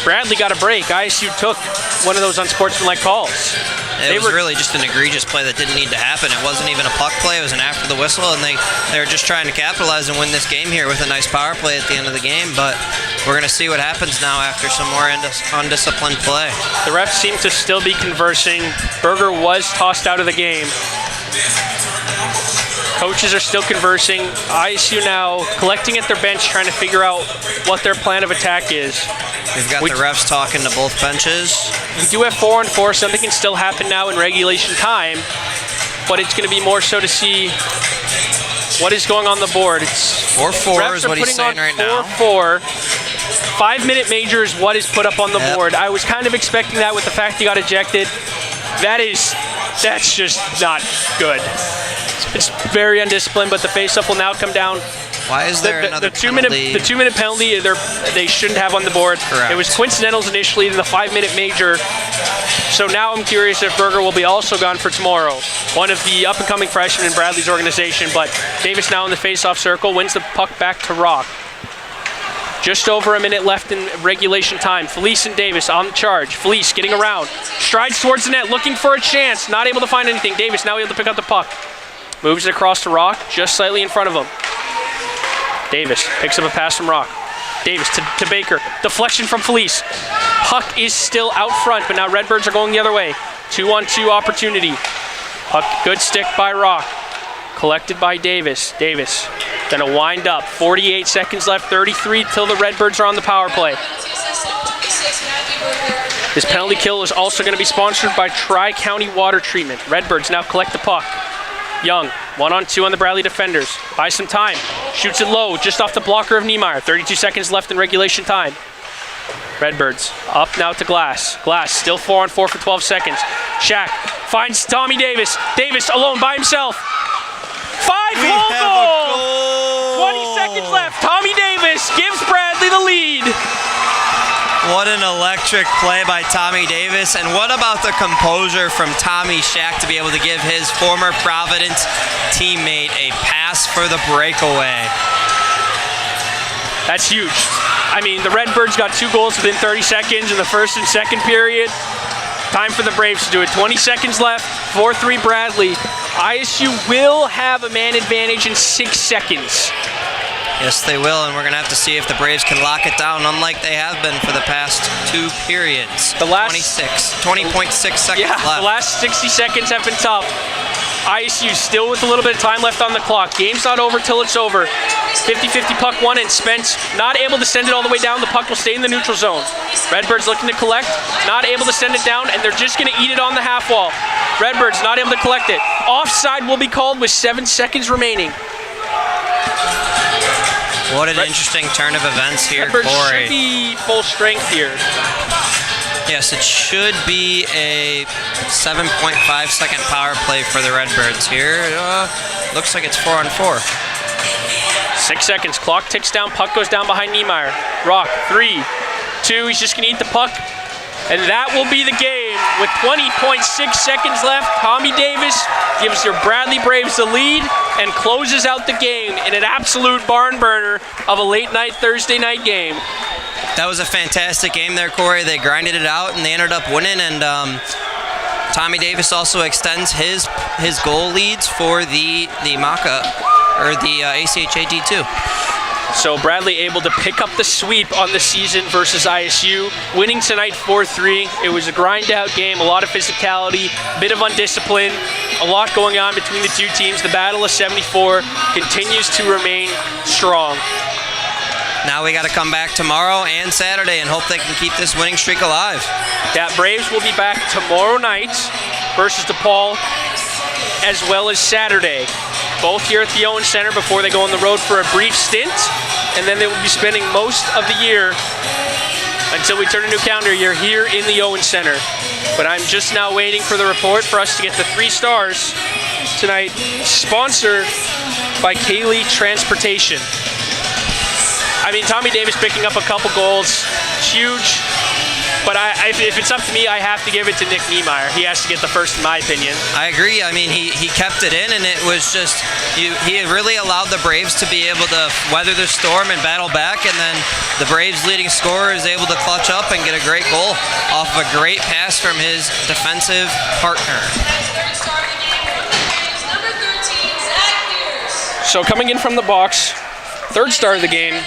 Bradley got a break. ISU took one of those unsportsmanlike calls. It was really just an egregious play that didn't need to happen. It wasn't even a puck play. It was an after the whistle, and they were just trying to capitalize and win this game here with a nice power play at the end of the game. But we're going to see what happens now after some more undisciplined play. The refs seem to still be conversing. Berger was tossed out of the game. Coaches are still conversing. ISU now collecting at their bench, trying to figure out what their plan of attack is. We've got the refs talking to both benches. We do have 4-on-4. Something can still happen now in regulation time, but it's going to be more so to see what is going on the board. It's 4-4 is what he's saying right now. 4-4. 5-minute major is what is put up on the board. I was kind of expecting that with the fact he got ejected. That's just not good. It's very undisciplined, but the face-up will now come down. Why is there another penalty? The 2-minute penalty they shouldn't have on the board. Correct. It was coincidentals initially in the 5-minute major. So now I'm curious if Berger will be also gone for tomorrow. One of the up-and-coming freshmen in Bradley's organization, but Davis now in the face-off circle, wins the puck back to Rock. Just over a minute left in regulation time. Felice and Davis on the charge. Felice getting around. Strides towards the net, looking for a chance. Not able to find anything. Davis now able to pick up the puck. Moves it across to Rock, just slightly in front of him. Davis picks up a pass from Rock. Davis to Baker. Deflection from Felice. Puck is still out front, but now Redbirds are going the other way. 2-on-2 opportunity. Puck, good stick by Rock. Collected by Davis. Davis gonna wind up. 48 seconds left, 33 till the Redbirds are on the power play. This penalty kill is also gonna be sponsored by Tri-County Water Treatment. Redbirds now collect the puck. Young, 1-on-2 on the Bradley defenders. Buys some time. Shoots it low, just off the blocker of Niemeyer. 32 seconds left in regulation time. Redbirds up now to Glass. Glass still 4-on-4 for 12 seconds. Shack finds Tommy Davis. Davis alone by himself. 5-hole goal! 20 seconds left. Tommy Davis gives Bradley the lead. What an electric play by Tommy Davis, and what about the composure from Tommy Shack to be able to give his former Providence teammate a pass for the breakaway? That's huge. I mean, the Redbirds got 2 goals within 30 seconds in the first and second period. Time for the Braves to do it. 20 seconds left, 4-3 Bradley. ISU will have a man advantage in 6 seconds. Yes, they will, and we're going to have to see if the Braves can lock it down, unlike they have been for the past 2 periods. The last 20.6 seconds left. The last 60 seconds have been tough. ISU still with a little bit of time left on the clock. Game's not over till it's over. 50-50 puck won, and Spence not able to send it all the way down. The puck will stay in the neutral zone. Redbirds looking to collect, not able to send it down, and they're just going to eat it on the half wall. Redbirds not able to collect it. Offside will be called with 7 seconds remaining. What an interesting turn of events here, Redbirds Corey. should be full strength here. Yes, it should be a 7.5 second power play for the Redbirds here. Looks like it's 4-on-4. 6 seconds, clock ticks down, puck goes down behind Niemeyer. Rock, 3, 2, he's just gonna eat the puck. And that will be the game with 20.6 seconds left. Tommy Davis gives your Bradley Braves the lead and closes out the game in an absolute barn burner of a late night Thursday night game. That was a fantastic game there, Corey. They grinded it out and they ended up winning, and Tommy Davis also extends his goal leads for the MACA, or the ACHA D2. So Bradley able to pick up the sweep on the season versus ISU, winning tonight 4-3. It was a grind-out game, a lot of physicality, a bit of undiscipline, a lot going on between the two teams. The battle of 74 continues to remain strong. Now we got to come back tomorrow and Saturday and hope they can keep this winning streak alive. That Braves will be back tomorrow night versus DePaul, as well as Saturday. Both here at the Owen Center before they go on the road for a brief stint, and then they will be spending most of the year until we turn a new calendar year here in the Owen Center. But I'm just now waiting for the report for us to get the 3 stars tonight, sponsored by Kaylee Transportation. I mean, Tommy Davis picking up a couple goals, it's huge. But if it's up to me, I have to give it to Nick Niemeyer. He has to get the first, in my opinion. I agree. I mean, he kept it in, and it was just, he really allowed the Braves to be able to weather the storm and battle back, and then the Braves' leading scorer is able to clutch up and get a great goal off of a great pass from his defensive partner. So coming in from the box, 3rd star of the game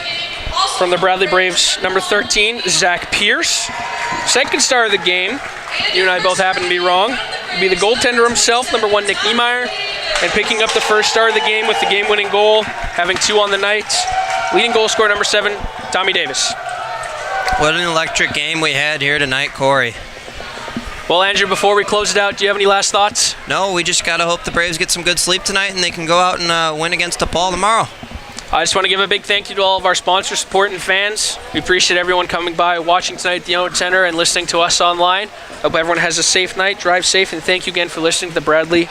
from the Bradley Braves, number 13, Zach Pierce. 2nd star of the game, you and I both happen to be wrong, would be the goaltender himself, number 1, Nick Niemeyer. And picking up the 1st star of the game with the game-winning goal, having 2 on the night, leading goal scorer, number 7, Tommy Davis. What an electric game we had here tonight, Corey. Well, Andrew, before we close it out, do you have any last thoughts? No, we just got to hope the Braves get some good sleep tonight and they can go out and win against DePaul tomorrow. I just want to give a big thank you to all of our sponsors, support, and fans. We appreciate everyone coming by, watching tonight at the Owen Center, and listening to us online. Hope everyone has a safe night, drive safe, and thank you again for listening to the Bradley